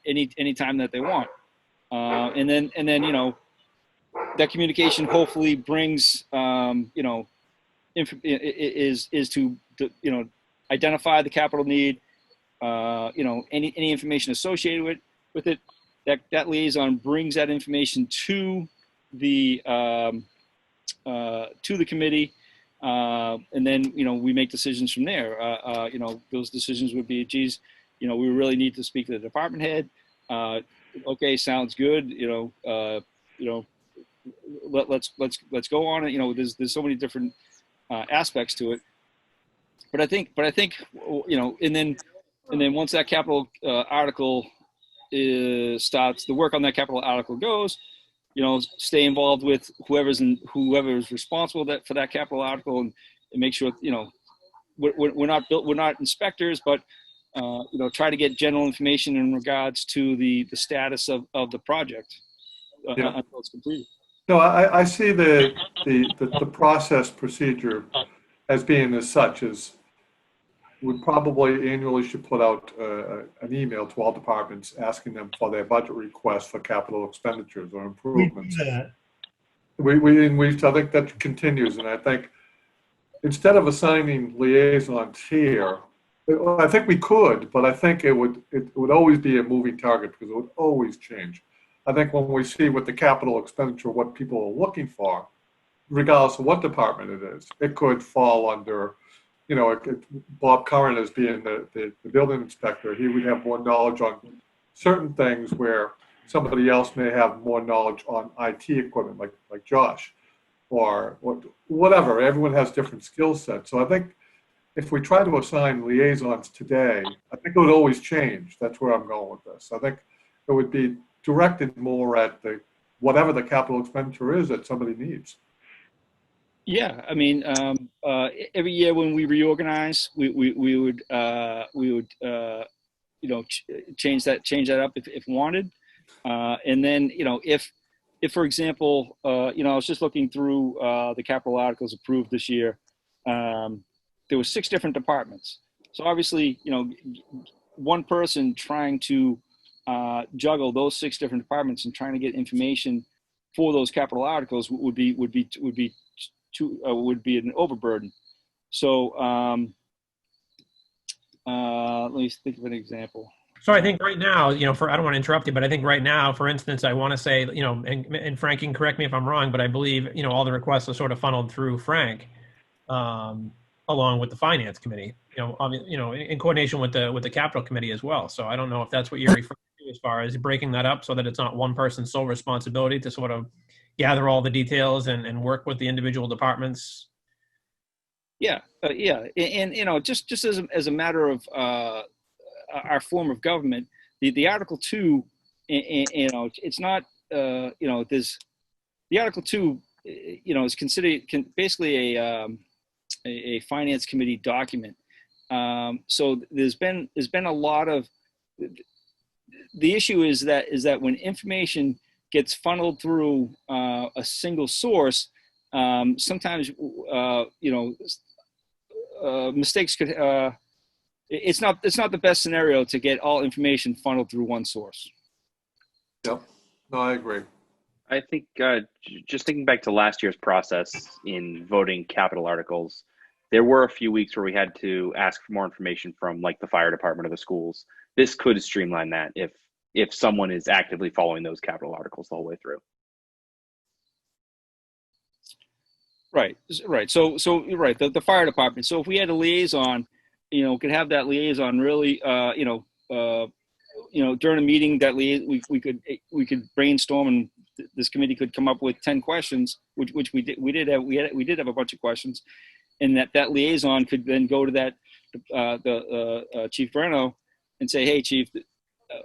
any time that they want, and then that communication hopefully brings is to identify the capital need, any information associated with it. That liaison brings that information to the committee, and then we make decisions from there. Those decisions would be, geez, we really need to speak to the department head. okay, sounds good. Let's go on it. There's so many different aspects to it. But I think, and then once that capital article starts, the work on that capital article goes, stay involved with whoever is responsible for that capital article, and make sure, we're not inspectors, but try to get general information in regards to the status of the project Yeah. until it's completed. No, I see the process procedure as being as such as we probably annually should put out an email to all departments asking them for their budget requests for capital expenditures or improvements. We do that. I think that continues, and I think instead of assigning liaisons here, I think we could, but I think it would always be a moving target because it would always change. I think when we see what the capital expenditure, what people are looking for, regardless of what department it is, it could fall under, Bob Curran as being the building inspector. He would have more knowledge on certain things where somebody else may have more knowledge on IT equipment, like Josh, or whatever. Everyone has different skill sets. So I think if we try to assign liaisons today, I think it would always change. That's where I'm going with this. I think it would be directed more at whatever the capital expenditure is that somebody needs. Yeah, I mean, every year when we reorganize, we would change that up if wanted, and then if for example, I was just looking through the capital articles approved this year. There were 6 different departments, so obviously one person trying to juggle those 6 different departments and trying to get information for those capital articles would be an overburden. So let me think of an example. So I think right now, I don't want to interrupt you, but I think right now, for instance, I want to say, and Frank, you can correct me if I'm wrong, but I believe, all the requests are sort of funneled through Frank, along with the finance committee, in coordination with the capital committee as well. So I don't know if that's what you're referring to as far as breaking that up so that it's not one person's sole responsibility to sort of gather all the details and work with the individual departments. Yeah. And just as a matter of our form of government, the Article 2, it's not, there's the Article 2, is considered basically a finance committee document. So there's been a lot of, the issue is that when information gets funneled through a single source, sometimes mistakes could. It's not the best scenario to get all information funneled through one source. Yep. No, I agree. I think just thinking back to last year's process in voting capital articles, there were a few weeks where we had to ask for more information from like the fire department or the schools. This could streamline that if someone is actively following those capital articles the whole way through. Right. So right. The fire department. So if we had a liaison, could have that liaison really, during a meeting that we could brainstorm, and this committee could come up with 10 questions, which we did. We did have a bunch of questions, and that liaison could then go to that the Chief Breno and say, hey, Chief,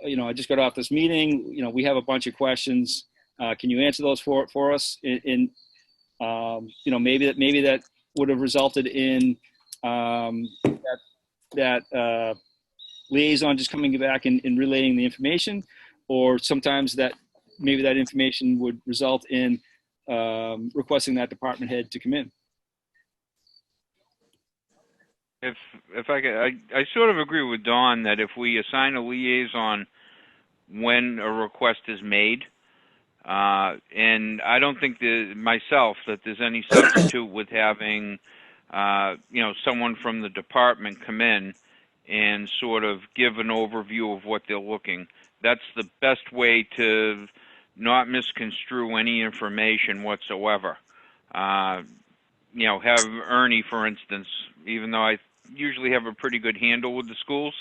I just got off this meeting. We have a bunch of questions. Can you answer those for us? And maybe that would have resulted in that liaison just coming back and relaying the information, or sometimes that maybe that information would result in requesting that department head to come in. If I could, I sort of agree with Don that if we assign a liaison when a request is made, and I don't think myself that there's any substitute with having someone from the department come in and sort of give an overview of what they're looking. That's the best way to not misconstrue any information whatsoever. Have Ernie, for instance, even though I usually have a pretty good handle with the schools,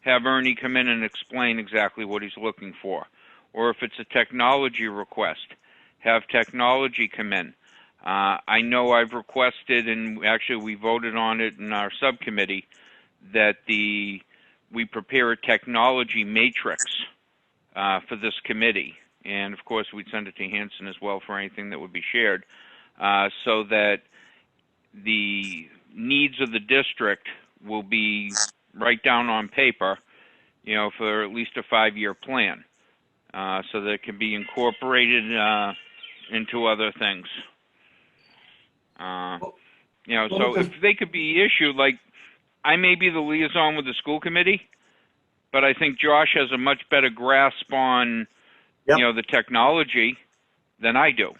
have Ernie come in and explain exactly what he's looking for. or if it's a technology request, have technology come in. I know I've requested, and actually we voted on it in our subcommittee, that we prepare a technology matrix for this committee. And of course, we'd send it to Hanson as well for anything that would be shared, so that the needs of the district will be right down on paper, for at least a 5-year plan, so that it can be incorporated into other things. So if they could be issued, like, I may be the liaison with the school committee, but I think Josh has a much better grasp on, the technology than I do.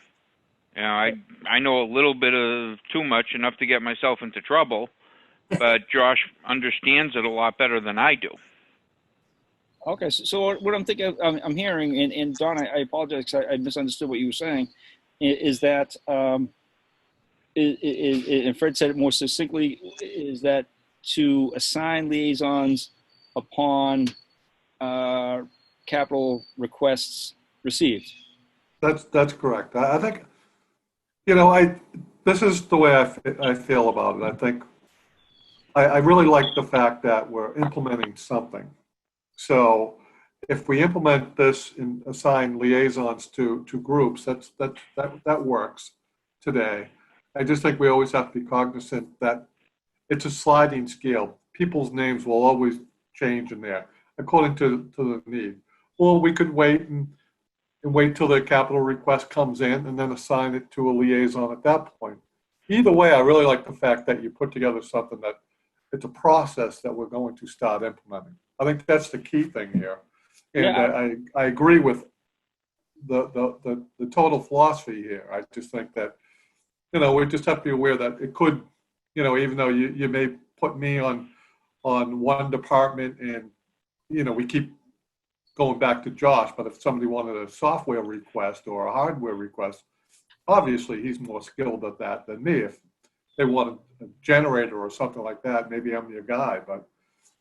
I know a little bit of too much, enough to get myself into trouble, but Josh understands it a lot better than I do. Okay, so what I'm thinking, I'm hearing, and Don, I apologize because I misunderstood what you were saying, is that, and Fred said it more succinctly, is that to assign liaisons upon capital requests received. That's correct. I think, this is the way I feel about it. I think I really like the fact that we're implementing something. So if we implement this and assign liaisons to groups, that works today. I just think we always have to be cognizant that it's a sliding scale. People's names will always change in there according to the need. Or we could wait and wait till the capital request comes in and then assign it to a liaison at that point. Either way, I really like the fact that you put together something that it's a process that we're going to start implementing. I think that's the key thing here. And yeah. I agree with the total philosophy here. I just think that, we just have to be aware that it could, even though you may put me on one department and, we keep going back to Josh, but if somebody wanted a software request or a hardware request, obviously he's more skilled at that than me. If they want a generator or something like that, maybe I'm your guy, but,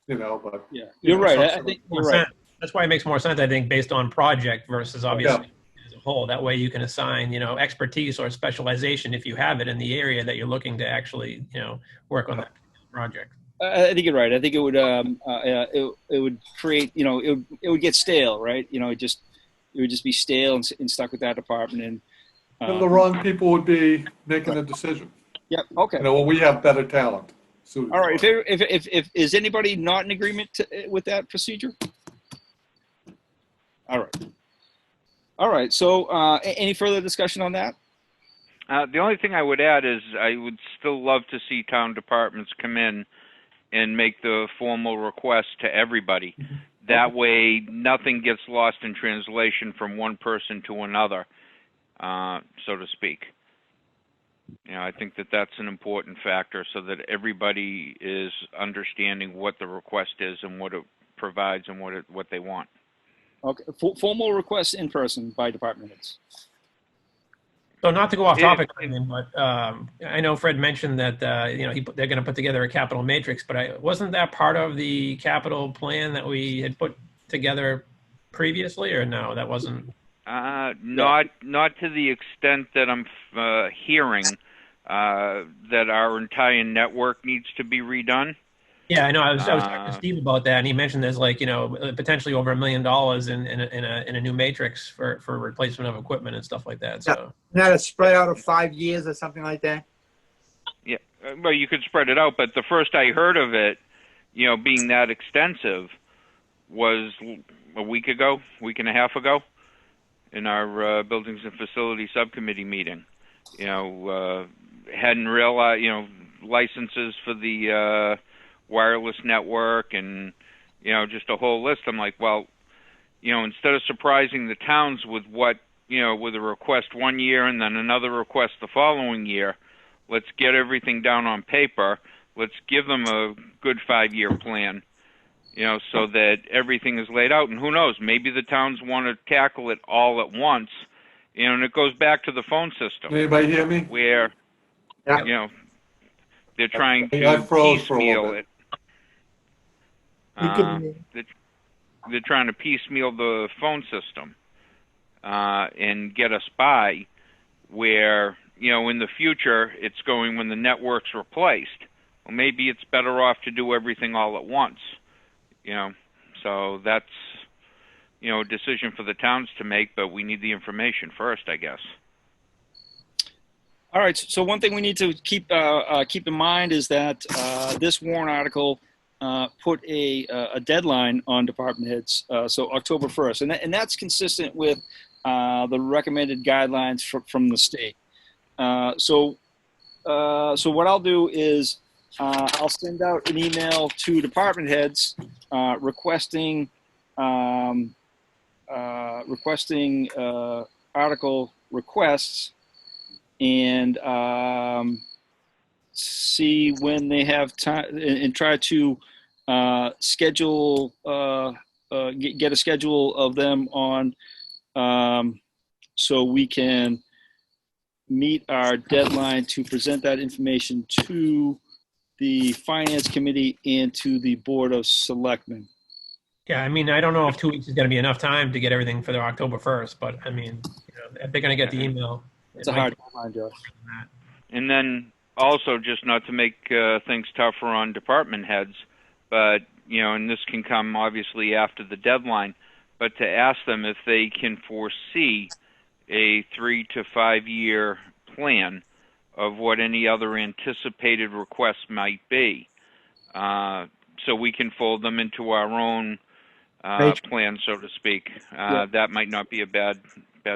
yeah, you're right. I think you're right. That's why it makes more sense, I think, based on project versus obviously as a whole. That way you can assign, expertise or specialization if you have it in the area that you're looking to actually, work on that project. I think you're right. I think it would it would create, it would get stale, right? It would just be stale and stuck with that department, and the wrong people would be making the decision. Yep. Okay. When we have better talent. All right. If is anybody not in agreement with that procedure? All right. So any further discussion on that? The only thing I would add is I would still love to see town departments come in and make the formal request to everybody. That way, nothing gets lost in translation from one person to another, so to speak. I think that's an important factor so that everybody is understanding what the request is and what it provides and what they want. Okay, formal requests in person by department heads. So not to go off topic, but I know Fred mentioned that they're going to put together a capital matrix, but wasn't that part of the capital plan that we had put together previously, or no, that wasn't? Not to the extent that I'm hearing that our entire network needs to be redone. Yeah, I know. I was talking to Steve about that, and he mentioned there's potentially over $1 million in a new matrix for replacement of equipment and stuff like that. So now it's spread out of 5 years or something like that. Yeah, well, you could spread it out, but the first I heard of it, being that extensive, was a week and a half ago, in our buildings and facilities subcommittee meeting. Hadn't realized, licenses for the wireless network and, just a whole list. I'm like, well, instead of surprising the towns with with a request one year and then another request the following year, let's get everything down on paper. Let's give them a good 5-year plan, so that everything is laid out. And who knows, maybe the towns want to tackle it all at once. And it goes back to the phone system. Anybody hear me? Where, they're trying to piecemeal it. They're trying to piecemeal the phone system. and get us by, where, in the future it's going when the network's replaced. Well, maybe it's better off to do everything all at once, So that's, a decision for the towns to make, but we need the information first, I guess. All right. So one thing we need to keep in mind is that this warrant article put a deadline on department heads, so October 1st, and that's consistent with the recommended guidelines from the state. So what I'll do is I'll send out an email to department heads requesting article requests, and see when they have time, and try to schedule get a schedule of them on, so we can meet our deadline to present that information to the finance committee and to the board of selectmen. Yeah, I mean, I don't know if 2 weeks is going to be enough time to get everything for the October 1st, but I mean, if they're going to get the email. It's a hard deadline, Josh. And then also, just not to make things tougher on department heads, but, and this can come obviously after the deadline, but to ask them if they can foresee a 3 to 5 year plan of what any other anticipated requests might be, so we can fold them into our own plan, so to speak. Yeah. That might not be a bad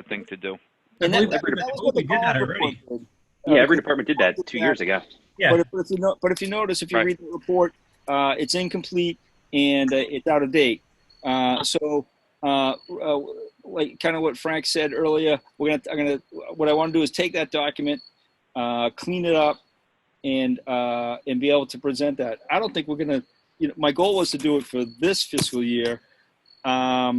thing to do. I And believe that was what we the did that Collins already. report did. Yeah, every department did that 2 years ago. Yeah. But if you notice, if you Right. read the report, it's incomplete and it's out of date. Like kind of what Frank said earlier, what I want to do is take that document, clean it up, and be able to present that. I don't think we're gonna. My goal was to do it for this fiscal year. Or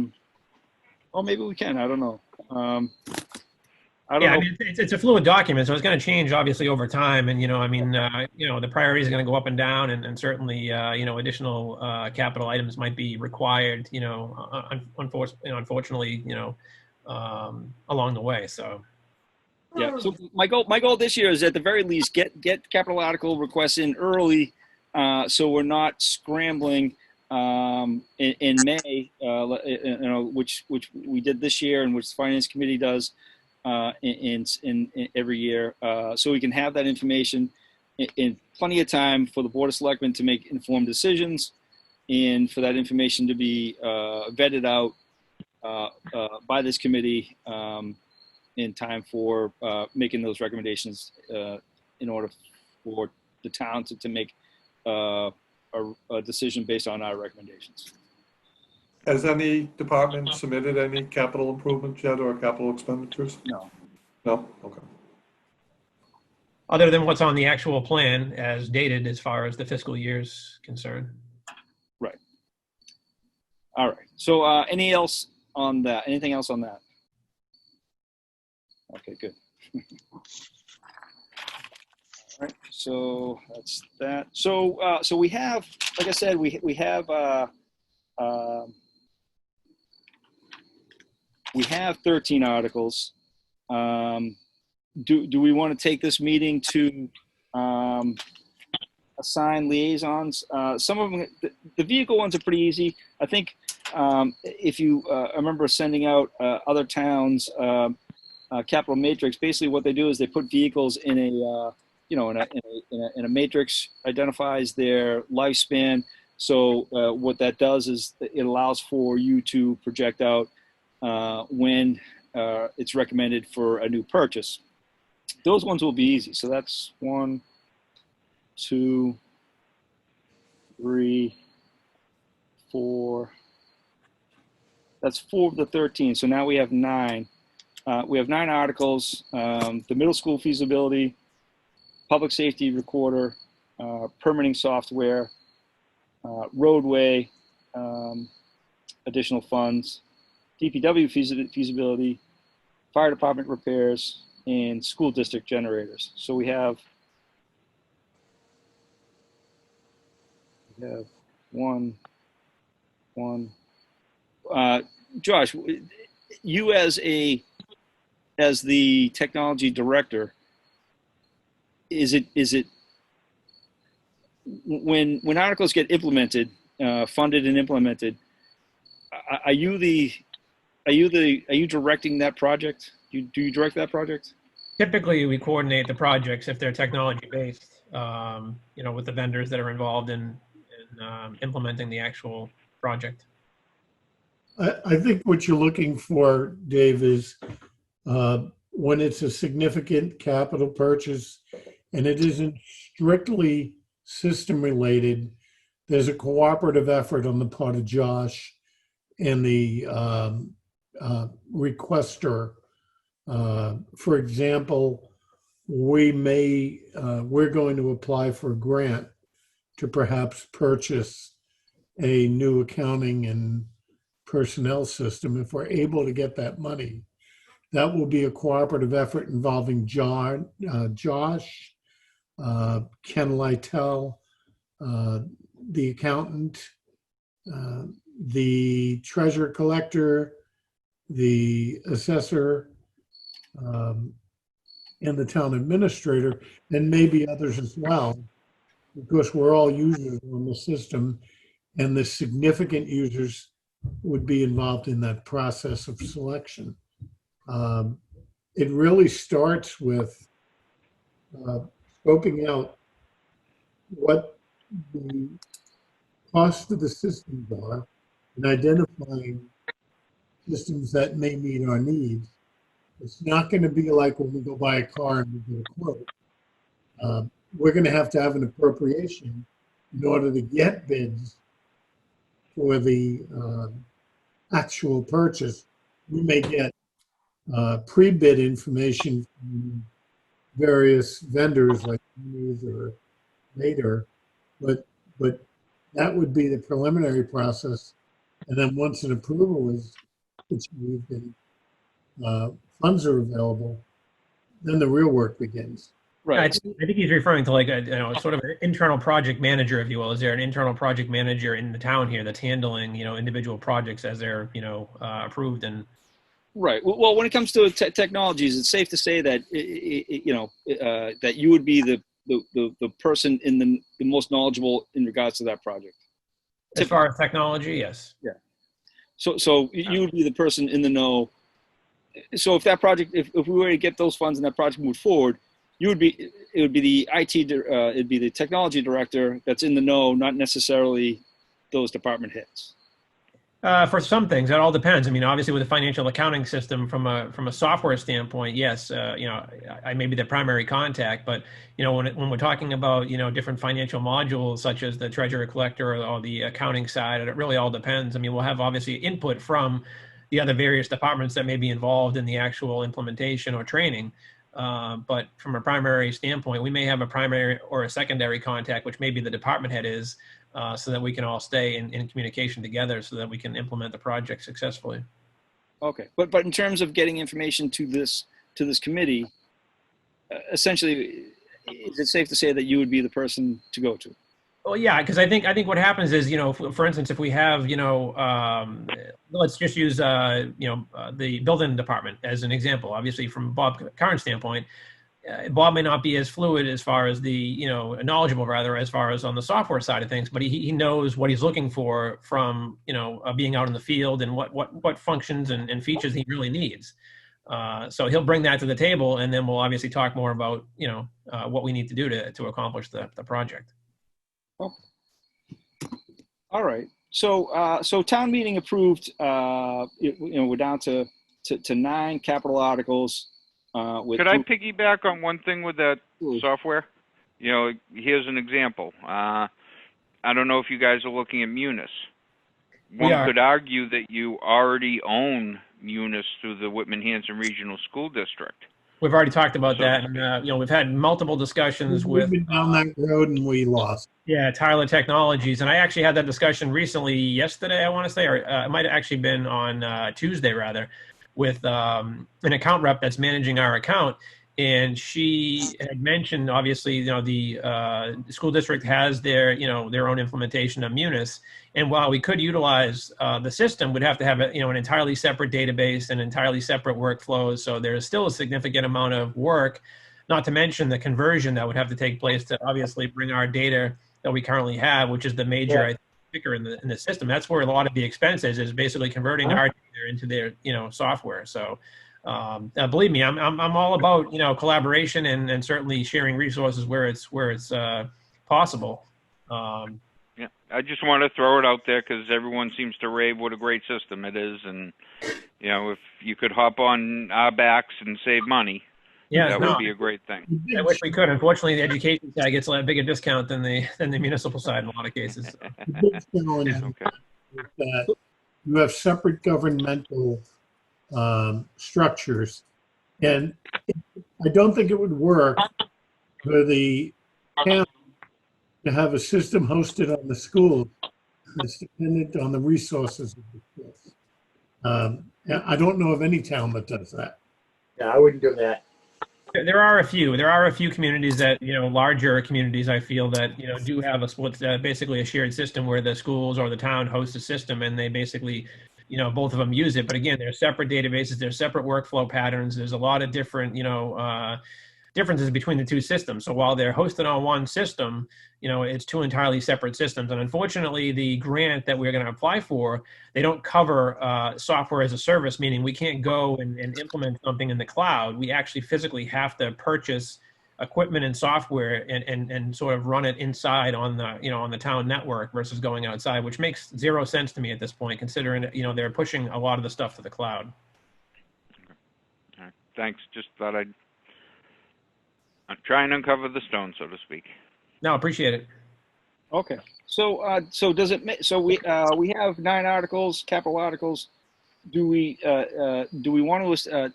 maybe we can. I don't know. I don't know. I mean, it's a fluid document, so it's going to change obviously over time. And, the priorities are going to go up and down, and certainly, additional capital items might be required, unfortunately, along the way. So. Yeah. So my goal this year is at the very least get capital article requests in early, so we're not scrambling in May, which we did this year and which the finance committee does in every year, so we can have that information in plenty of time for the board of selectmen to make informed decisions, and for that information to be vetted out by this committee in time for making those recommendations in order for the town to make a decision based on our recommendations. Has any department submitted any capital improvements yet or capital expenditures? No. No? Okay. Other than what's on the actual plan as dated as far as the fiscal year's concerned. Right. All right. So anything else on that? Okay, good. All right. So that's that. So we have, like I said, we have 13 articles. Do we want to take this meeting to assign liaisons? Some of them, the vehicle ones are pretty easy. I think if you I remember sending out other towns capital matrix. Basically, what they do is they put vehicles in a in a matrix, identifies their lifespan. So what that does is it allows for you to project out when it's recommended for a new purchase. Those ones will be easy. So that's 1, 2, 3, 4. That's 4 of the 13. So now we have 9. We have 9 articles: the middle school feasibility, public safety recorder, permitting software, roadway, additional funds, DPW feasibility, fire department repairs, and school district generators. So we have one. Josh, you as the technology director, is it when articles get implemented, funded and implemented, are you directing that project? Do you direct that project? Typically, we coordinate the projects if they're technology based, with the vendors that are involved in implementing the actual project. I think what you're looking for, Dave, is when it's a significant capital purchase and it isn't strictly system related, there's a cooperative effort on the part of Josh and the requester. For example, we're going to apply for a grant to perhaps purchase a new accounting and personnel system. If we're able to get that money, that will be a cooperative effort involving Josh, Ken Lytell, the accountant, the treasurer collector, the assessor, and the town administrator, and maybe others as well, because we're all users on the system, and the significant users would be involved in that process of selection. It really starts with scoping out what the cost of the systems are and identifying systems that may meet our needs. It's not going to be like when we go buy a car and we get a quote. We're going to have an appropriation in order to get bids for the actual purchase. We may get pre-bid information from various vendors like Cummins or later, but that would be the preliminary process. And then once an approval is achieved and funds are available, then the real work begins. Right. I think he's referring to like sort of an internal project manager, if you will. Is there an internal project manager in the town here that's handling, individual projects as they're, approved and. Right. Well, when it comes to technologies, it's safe to say that that you would be the person in the most knowledgeable in regards to that project. As far as technology, yes. Yeah. So you would be the person in the know. So if that project, if we were to get those funds and that project moved forward, it would be the it'd be the technology director that's in the know, not necessarily those department heads. For some things, that all depends. I mean, obviously, with the financial accounting system, from a software standpoint, yes, I may be the primary contact. But when we're talking about different financial modules such as the treasurer collector or the accounting side, it really all depends. I mean, we'll have obviously input from the other various departments that may be involved in the actual implementation or training. But from a primary standpoint, we may have a primary or a secondary contact, which maybe the department head is. So that we can all stay in communication together so that we can implement the project successfully. Okay, but in terms of getting information to this committee, essentially, is it safe to say that you would be the person to go to? Well, yeah, because I think what happens is, for instance, if we have, let's just use, the building department as an example. Obviously, from Bob's current standpoint, Bob may not be as fluid as far as the, knowledgeable rather, as far as on the software side of things, but he knows what he's looking for from, being out in the field and what functions and features he really needs. So he'll bring that to the table, and then we'll obviously talk more about, what we need to do to accomplish the project. Oh. All right. So town meeting approved, we're down to 9 capital articles. Could I piggyback on one thing with that software? Here's an example. I don't know if you guys are looking at Munis. One could argue that you already own Munis through the Whitman-Hanson Regional School District. We've already talked about that, and we've had multiple discussions with. We've been down that road and we lost. Yeah, Tyler Technologies, and I actually had that discussion recently, yesterday, I want to say, or it might have actually been on Tuesday rather, with an account rep that's managing our account, And she had mentioned, obviously, the school district has their, their own implementation of Munis. And while we could utilize the system, we'd have to have an entirely separate database and entirely separate workflows. So there's still a significant amount of work, not to mention the conversion that would have to take place to obviously bring our data that we currently have, which is the major kicker in the system. That's where a lot of the expense is basically converting our data into their software. So. Believe me, I'm all about collaboration and certainly sharing resources where it's possible. Yeah, I just want to throw it out there because everyone seems to rave what a great system it is, and if you could hop on our backs and save money, that would be a great thing. I wish we could. Unfortunately, the education side gets a bigger discount than the municipal side in a lot of cases. So. The big challenge is that you have separate governmental structures, and I don't think it would work for the town to have a system hosted on the school that's dependent on the resources of the schools. I don't know of any town that does that. Yeah, I wouldn't do that. There are a few communities that, larger communities, I feel that, do have a split, basically a shared system where the schools or the town host a system and they basically, both of them use it. But again, they're separate databases, they're separate workflow patterns. There's a lot of different, differences between the two systems. So while they're hosted on one system, it's two entirely separate systems. And unfortunately, the grant that we're going to apply for, they don't cover software as a service, meaning we can't go and implement something in the cloud. We actually physically have to purchase equipment and software and sort of run it inside on the, on the town network versus going outside, which makes zero sense to me at this point, considering, they're pushing a lot of the stuff to the cloud. All right. Thanks. Just thought I'd try and uncover the stone, so to speak. No, appreciate it. Okay. So, so we have 9 articles, capital articles. Do we want to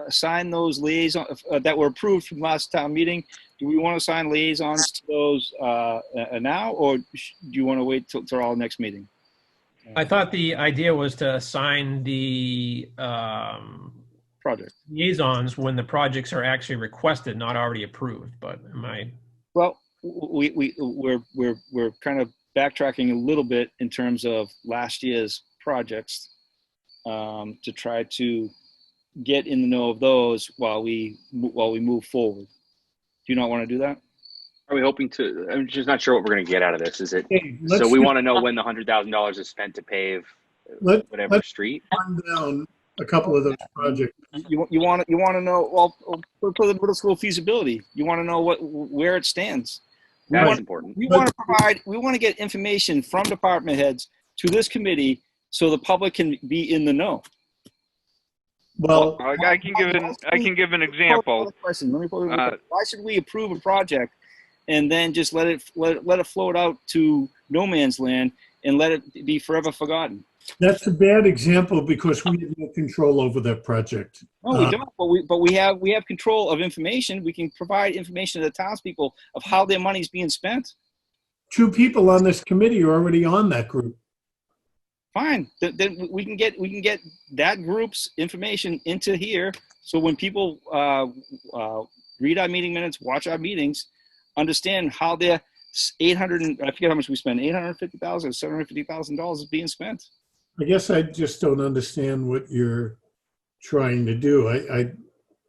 assign those liaisons that were approved from last town meeting? Do we want to assign liaisons to those now, or do you want to wait till our next meeting? I thought the idea was to assign the Project liaisons when the projects are actually requested, not already approved. But am I? Well, we're kind of backtracking a little bit in terms of last year's projects to try to get in the know of those while we move forward. Do you not want to do that? Are we hoping to? I'm just not sure what we're going to get out of this. Is it? Hey, So we want to know when the $100,000 is spent to pave whatever street. Run down a couple of those projects. You want to know, well, for the middle school feasibility, you want to know where it stands. That's important. We want to get information from department heads to this committee so the public can be in the know. Well, I can give an example. Why should we approve a project and then just let it float out to no man's land and let it be forever forgotten? that's a bad example because we have no control over that project. No, we don't. But we have control of information. We can provide information to the townspeople of how their money's being spent. 2 people on this committee are already on that group. Fine. Then we can get that group's information into here. So when people read our meeting minutes, watch our meetings, understand how their I forget how much we spend, $850,000 or $750,000 is being spent. I guess I just don't understand what you're trying to do.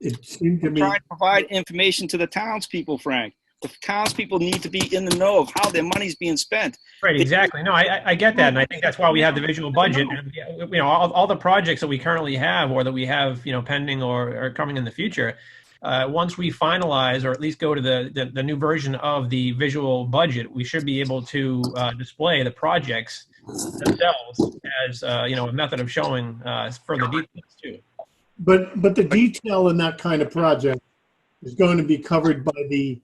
It seemed to me. Trying to provide information to the townspeople, Frank. The townspeople need to be in the know of how their money's being spent. Right, exactly. No, I get that, and I think that's why we have the visual budget. And, all the projects that we currently have, or that we have, pending or coming in the future. Once we finalize, or at least go to the new version of the visual budget, we should be able to display the projects themselves as a method of showing further details too. But the detail in that kind of project is going to be covered by the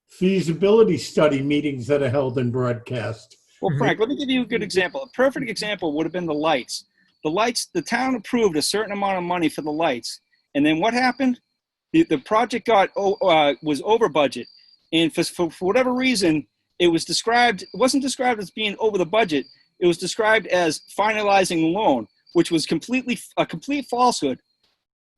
feasibility study meetings that are held and broadcast. Well, Frank, let me give you a good example. A perfect example would have been the lights. The lights, the town approved a certain amount of money for the lights, and then what happened? The project was over budget, and for whatever reason, it wasn't described as being over the budget. It was described as finalizing the loan, which was a complete falsehood.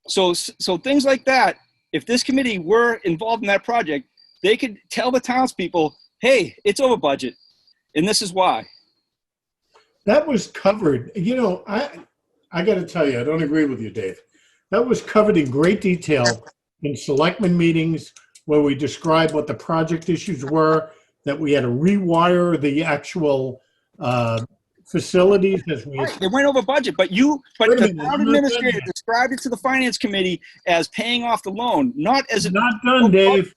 So things like that if this committee were involved in that project, they could tell the townspeople, hey, it's over budget, and this is why. That was covered. You know, I got to tell you, I don't agree with you, Dave. That was covered in great detail in selectmen meetings where we described what the project issues were, that we had to rewire the actual facilities as we. Right, they went over budget, but Wait a the minute, town I'm not done administrator yet. described it to the finance committee as paying off the loan, not as a. Not done, Dave.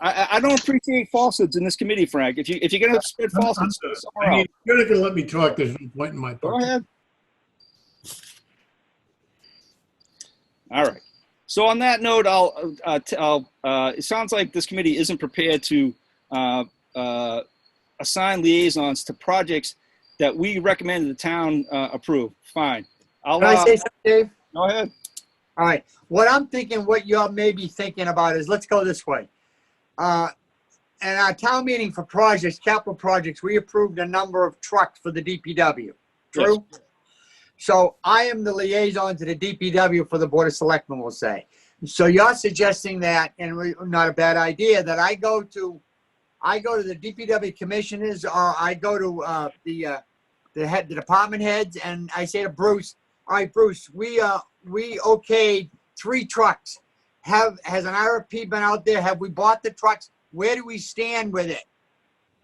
I don't appreciate falsehoods in this committee, Frank. If you're going to spread falsehoods, somewhere I mean, else. you're not going to let me talk. There's no point in my Go part. ahead. All right. So on that note, it sounds like this committee isn't prepared to assign liaisons to projects that we recommended the town approve. Fine. Can I say something, Dave? Go ahead. All right. What I'm thinking, what you're maybe thinking about is, let's go this way. In our town meeting for projects, capital projects, we approved a number of trucks for the DPW. True? Yes. So I am the liaison to the DPW for the Board of Selectmen, we'll say. So you're suggesting that, and not a bad idea, that I go to the DPW commissioners, or I go to the department heads, and I say to Bruce, all right, Bruce, we okayed 3 trucks. Has an RFP been out there? Have we bought the trucks? Where do we stand with it?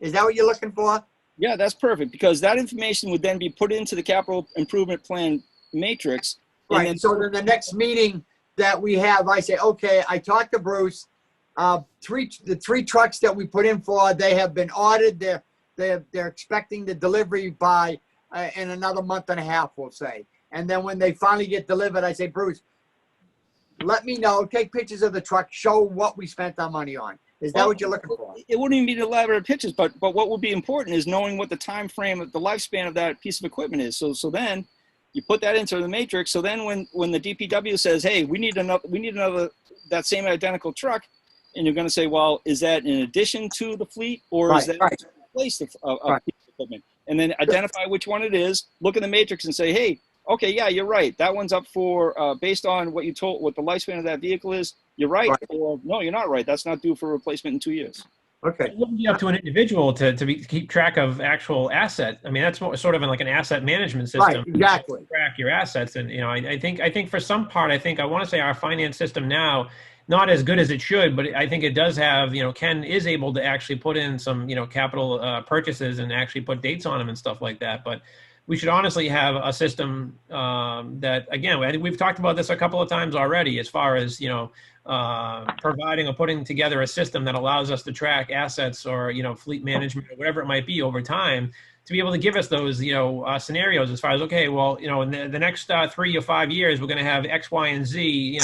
Is that what you're looking for? Yeah, that's perfect, because that information would then be put into the capital improvement plan matrix. Right. And so then the next meeting that we have, I say, okay, I talked to Bruce. The 3 trucks that we put in for, they have been ordered. They're expecting the delivery by in another month and a half, we'll say. And then when they finally get delivered, I say, Bruce, let me know. Take pictures of the truck. Show what we spent our money on. Is that what you're looking for? It wouldn't even be elaborate pictures, but what would be important is knowing what the time frame of the lifespan of that piece of equipment is. So then you put that into the matrix. So then when the DPW says, hey, we need another that same identical truck, and you're going to say, well, is that in addition to the fleet, or is that to replace the piece of equipment? And then identify which one it is. Look in the matrix and say, hey, okay, yeah, you're right. That one's up for based on what the lifespan of that vehicle is. You're right, or no, you're not right. That's not due for replacement in 2 years. Okay. It wouldn't be up to an individual to keep track of actual asset. I mean, that's sort of like an asset management system. Right, exactly. To track your assets, and I think for some part, I want to say our finance system now, not as good as it should, but I think it does have, Ken is able to actually put in some, capital purchases and actually put dates on them and stuff like that. But we should honestly have a system that, again, I think we've talked about this a couple of times already, as far as, providing or putting together a system that allows us to track assets or, fleet management or whatever it might be over time, to be able to give us those, scenarios as far as, okay, well, in the next 3 or 5 years, we're going to have X, Y, and Z,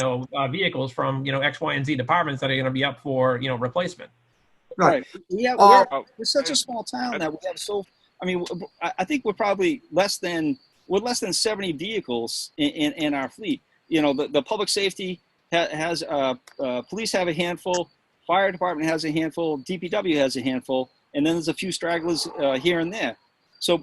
vehicles from, X, Y, and Z departments that are going to be up for, replacement. Right. We're such a small town that we have I think we're probably less than 70 vehicles in our fleet. The public safety has police have a handful, fire department has a handful, DPW has a handful, and then there's a few stragglers here and there. So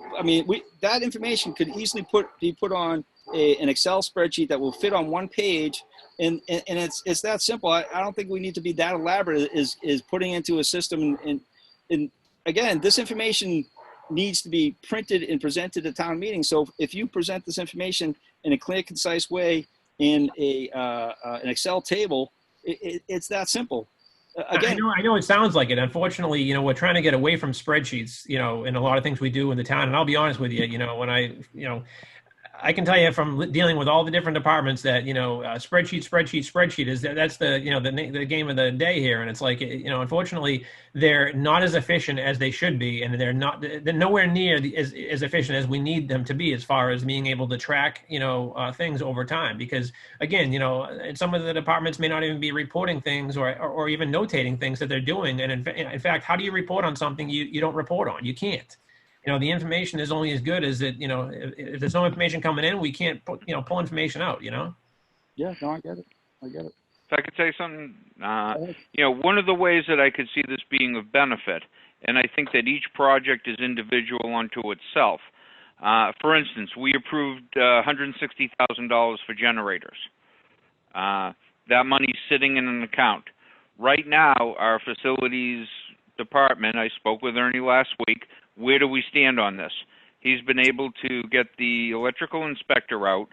that information could easily be put on an Excel spreadsheet that will fit on one page, and it's that simple. I don't think we need to be that elaborate. Is putting into a system, and again, this information needs to be printed and presented at town meetings. So if you present this information in a clear, concise way in an Excel table, it's that simple. Again, I know it sounds like it. Unfortunately, we're trying to get away from spreadsheets, in a lot of things we do in the town. And I'll be honest with you, when I can tell you from dealing with all the different departments that, spreadsheet is that's the game of the day here. And it's like, unfortunately, they're not as efficient as they should be. And they're nowhere near as efficient as we need them to be, as far as being able to track, things over time. Because again, some of the departments may not even be reporting things or even notating things that they're doing. And in fact, how do you report on something you don't report on? You can't. The information is only as good as it, if there's no information coming in, we can't pull information out, Yeah, no, I get it. If I could say something, one of the ways that I could see this being of benefit, and I think that each project is individual unto itself. For instance, we approved $160,000 for generators. that money's sitting in an account. Right now, our facilities department, I spoke with Ernie last week, where do we stand on this? He's been able to get the electrical inspector out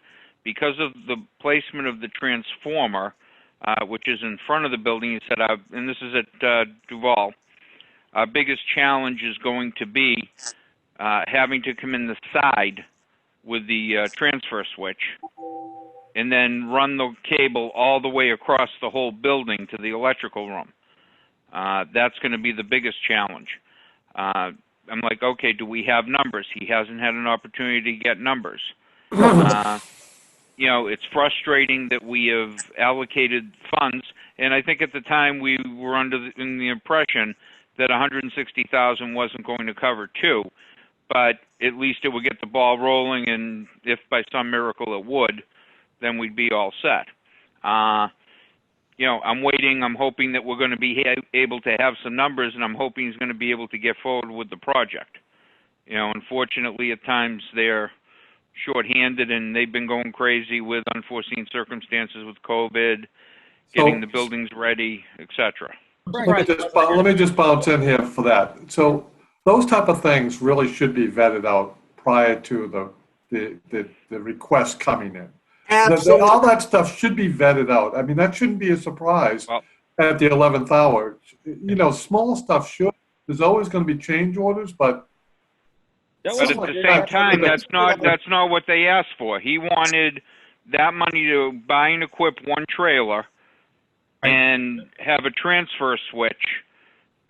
because of the placement of the transformer, which is in front of the building. He said, and this is at Duval, our biggest challenge is going to be having to come in the side with the transfer switch and then run the cable all the way across the whole building to the electrical room. That's going to be the biggest challenge. I'm like, okay, do we have numbers? He hasn't had an opportunity to get numbers. You know, it's frustrating that we have allocated funds, and I think at the time we were in the impression that 160,000 wasn't going to cover two, but at least it would get the ball rolling, and if by some miracle it would, then we'd be all set. You know, I'm waiting. I'm hoping that we're going to be able to have some numbers, and I'm hoping he's going to be able to get forward with the project. You know, unfortunately, at times they're short-handed, and they've been going crazy with unforeseen circumstances with COVID, getting the buildings ready, etc. Let me just bounce in here for that. So those type of things really should be vetted out prior to the request coming in. Absolutely. All that stuff should be vetted out. I mean, that shouldn't be a surprise at the 11th hour. You know, small stuff should. There's always going to be change orders, but at the same time, that's not what they asked for. He wanted that money to buy and equip one trailer and have a transfer switch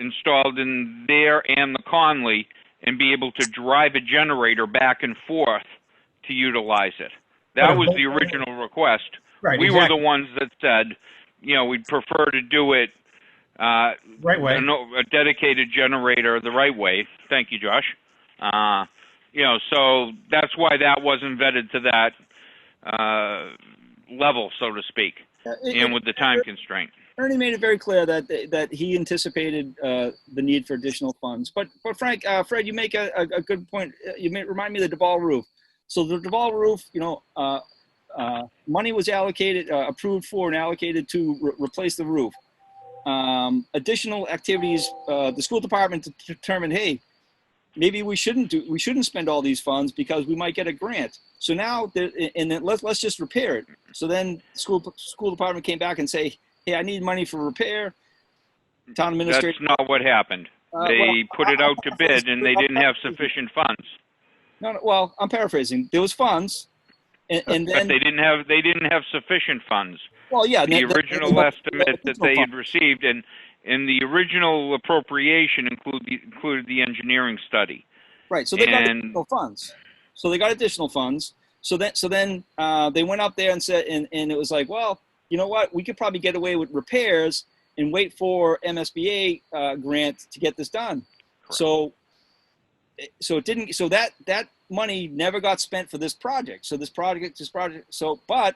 installed in there and the Conley and be able to drive a generator back and forth to utilize it. That was the original request. Right, we were the ones that said, you know, we'd prefer to do it right way. a dedicated generator the right way. Thank you, Josh. You know, so that's why that wasn't vetted to that level, so to speak, and with the time constraint. Ernie made it very clear that he anticipated the need for additional funds. But Frank, Fred, you make a good point. Remind me of the Duval roof. So the Duval roof, you know, money was allocated, approved for and allocated to replace the roof. Additional activities, the school department determined, hey, maybe we shouldn't spend all these funds because we might get a grant. So now, and then let's just repair it. So then school department came back and say, hey, I need money for repair. Town administrator. That's not what happened. They put it out to bid, and they didn't have sufficient funds. No, well, I'm paraphrasing. There was funds, and then but they didn't have sufficient funds. Well, yeah, the original estimate that they had received, and the original appropriation included the engineering study. Right. So they got additional funds. So then they went up there and said, and it was like, well, you know what? We could probably get away with repairs and wait for MSBA grant to get this done. Correct. So it didn't. So that money never got spent for this project. So but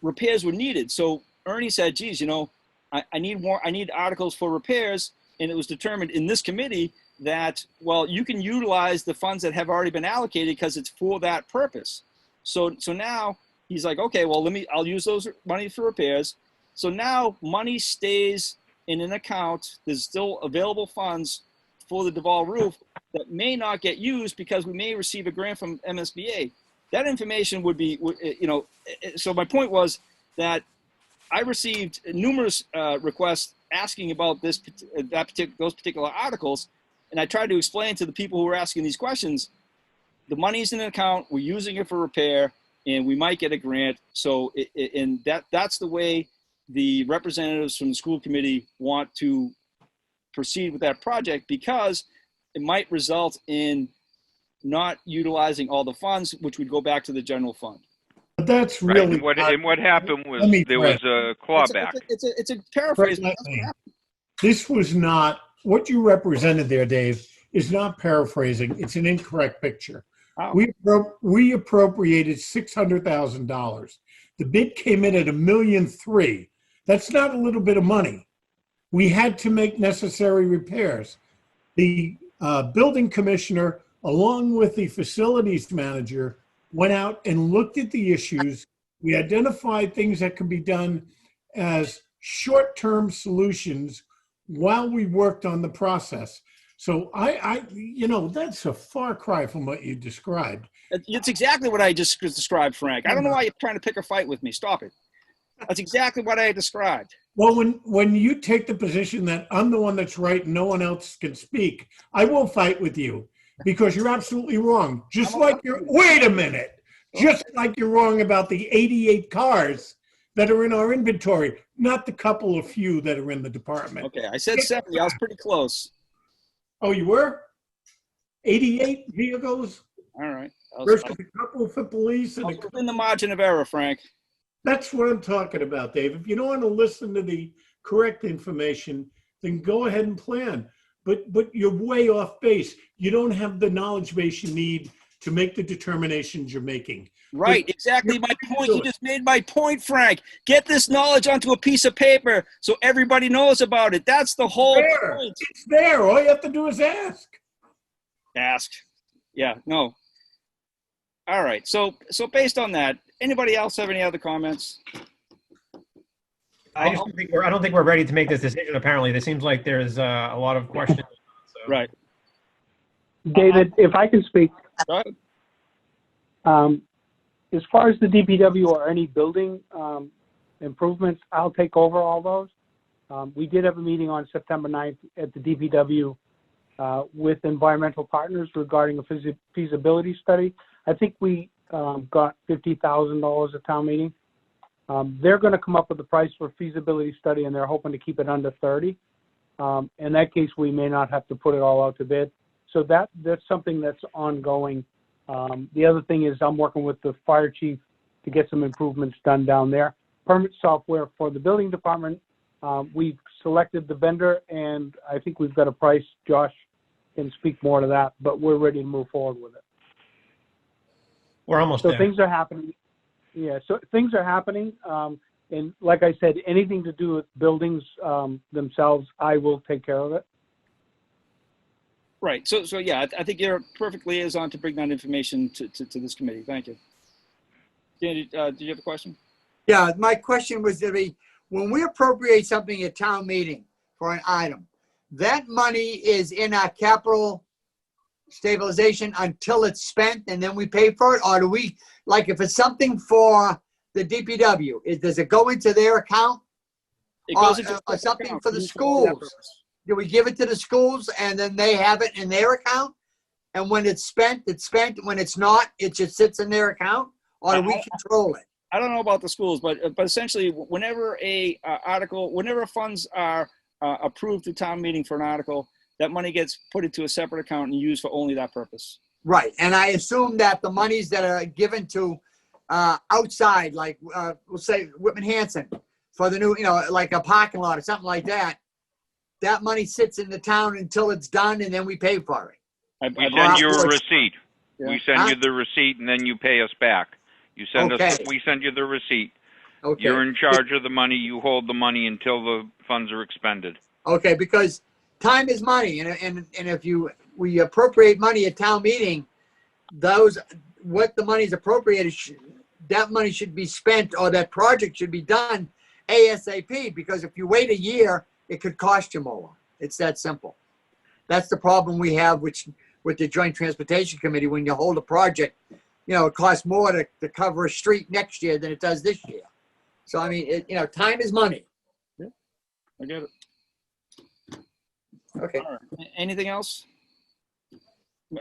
repairs were needed. So Ernie said, geez, you know, I need articles for repairs. And it was determined in this committee that, well, you can utilize the funds that have already been allocated because it's for that purpose. So now he's like, okay, well, I'll use those money for repairs. So now money stays in an account. There's still available funds for the Duval roof that may not get used because we may receive a grant from MSBA. That information would be, you know, so my point was that I received numerous requests asking about those particular articles, and I tried to explain to the people who were asking these questions, the money's in an account, we're using it for repair, and we might get a grant. So, that's the way the representatives from the school committee want to proceed with that project, because it might result in not utilizing all the funds, which would go back to the general fund. But that's really right. And what happened was there was a clawback. It's a paraphrase. This was not what you represented there, Dave. Is not paraphrasing. It's an incorrect picture. Oh. We appropriated $600,000. The bid came in at $1.3 million. That's not a little bit of money. We had to make necessary repairs. The building commissioner, along with the facilities manager, went out and looked at the issues. We identified things that could be done as short-term solutions while we worked on the process. So that's a far cry from what you described. It's exactly what I just described, Frank. I don't know why you're trying to pick a fight with me. Stop it. That's exactly what I described. Well, when you take the position that I'm the one that's right and no one else can speak, I will fight with you because you're absolutely wrong. Wait a minute. Just like you're wrong about the 88 cars that are in our inventory, not the couple of few that are in the department. Okay, I said 70. I was pretty close. Oh, you were? 88 vehicles All right. versus a couple for police and I was within the margin of error, Frank. That's what I'm talking about, Dave. If you don't want to listen to the correct information, then go ahead and plan. But you're way off base. You don't have the knowledge base you need to make the determinations you're making. Right, exactly my point. You just made my point, Frank. Get this knowledge onto a piece of paper so everybody knows about it. That's the whole point. It's there. All you have to do is ask. Ask. Yeah, no. All right. So based on that, anybody else have any other comments? I don't think we're ready to make this decision. Apparently, there seems like there's a lot of questions. So. Right. David, if I can speak, Go ahead. as far as the DPW or any building improvements, I'll take over all those. We did have a meeting on September 9th at the DPW with environmental partners regarding a feasibility study. I think we got $50,000 at town meeting. They're going to come up with a price for a feasibility study, and they're hoping to keep it under 30. In that case, we may not have to put it all out to bid. So that's something that's ongoing. The other thing is I'm working with the fire chief to get some improvements done down there. Permit software for the building department, we've selected the vendor, and I think we've got a price. Josh can speak more to that, but we're ready to move forward with it. We're almost So there. things are happening. Yeah, so things are happening. And like I said, anything to do with buildings themselves, I will take care of it. Right. So yeah, I think you're a perfect liaison to bring that information to this committee. Thank you. Danny, do you have a question? Yeah, my question was to be, when we appropriate something at town meeting for an item, that money is in our capital stabilization until it's spent and then we pay for it? Or do we, like if it's something for the DPW, does it go into their account? It goes into Or something account for the that schools? purpose. Do we give it to the schools and then they have it in their account? And when it's spent, it's spent. When it's not, it just sits in their account? Or do we control it? I don't know about the schools, but essentially, whenever whenever funds are approved to town meeting for an article, that money gets put into a separate account and used for only that purpose. Right. And I assume that the monies that are given to outside, like we'll say Whitman Hanson for the new, like a parking lot or something like that, that money sits in the town until it's done and then we pay for it. We send you a receipt. Yeah. We send you the receipt and then you pay us back. You send us, we send you the receipt. Okay. You're in charge of the money. You hold the money until the funds are expended. Okay, because time is money, and if we appropriate money at town meeting, what the money is appropriated, that money should be spent, or that project should be done ASAP. Because if you wait a year, it could cost you more. It's that simple. That's the problem we have with the Joint Transportation Committee. When you hold a project, it costs more to cover a street next year than it does this year. So I mean, time is money. Yeah, I get it. Okay. All right. Anything else?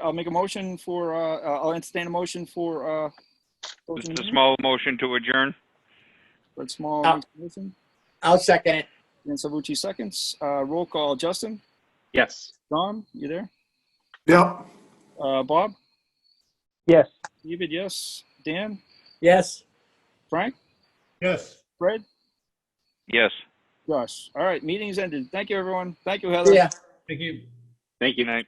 I'll make a motion for. I'll entertain a motion for. Just a small motion to adjourn. Fred Small Oh. makes a motion. I'll second it. And Savucci seconds. Roll call. Justin. Yes. Don, you there? Yep. Bob. Yes. David, yes. Dan. Yes. Frank. Yes. Fred. Yes. Josh. All right. Meeting is ended. Thank you, everyone. Thank you, Heather. Yeah. Thank you. Thank you. Good night.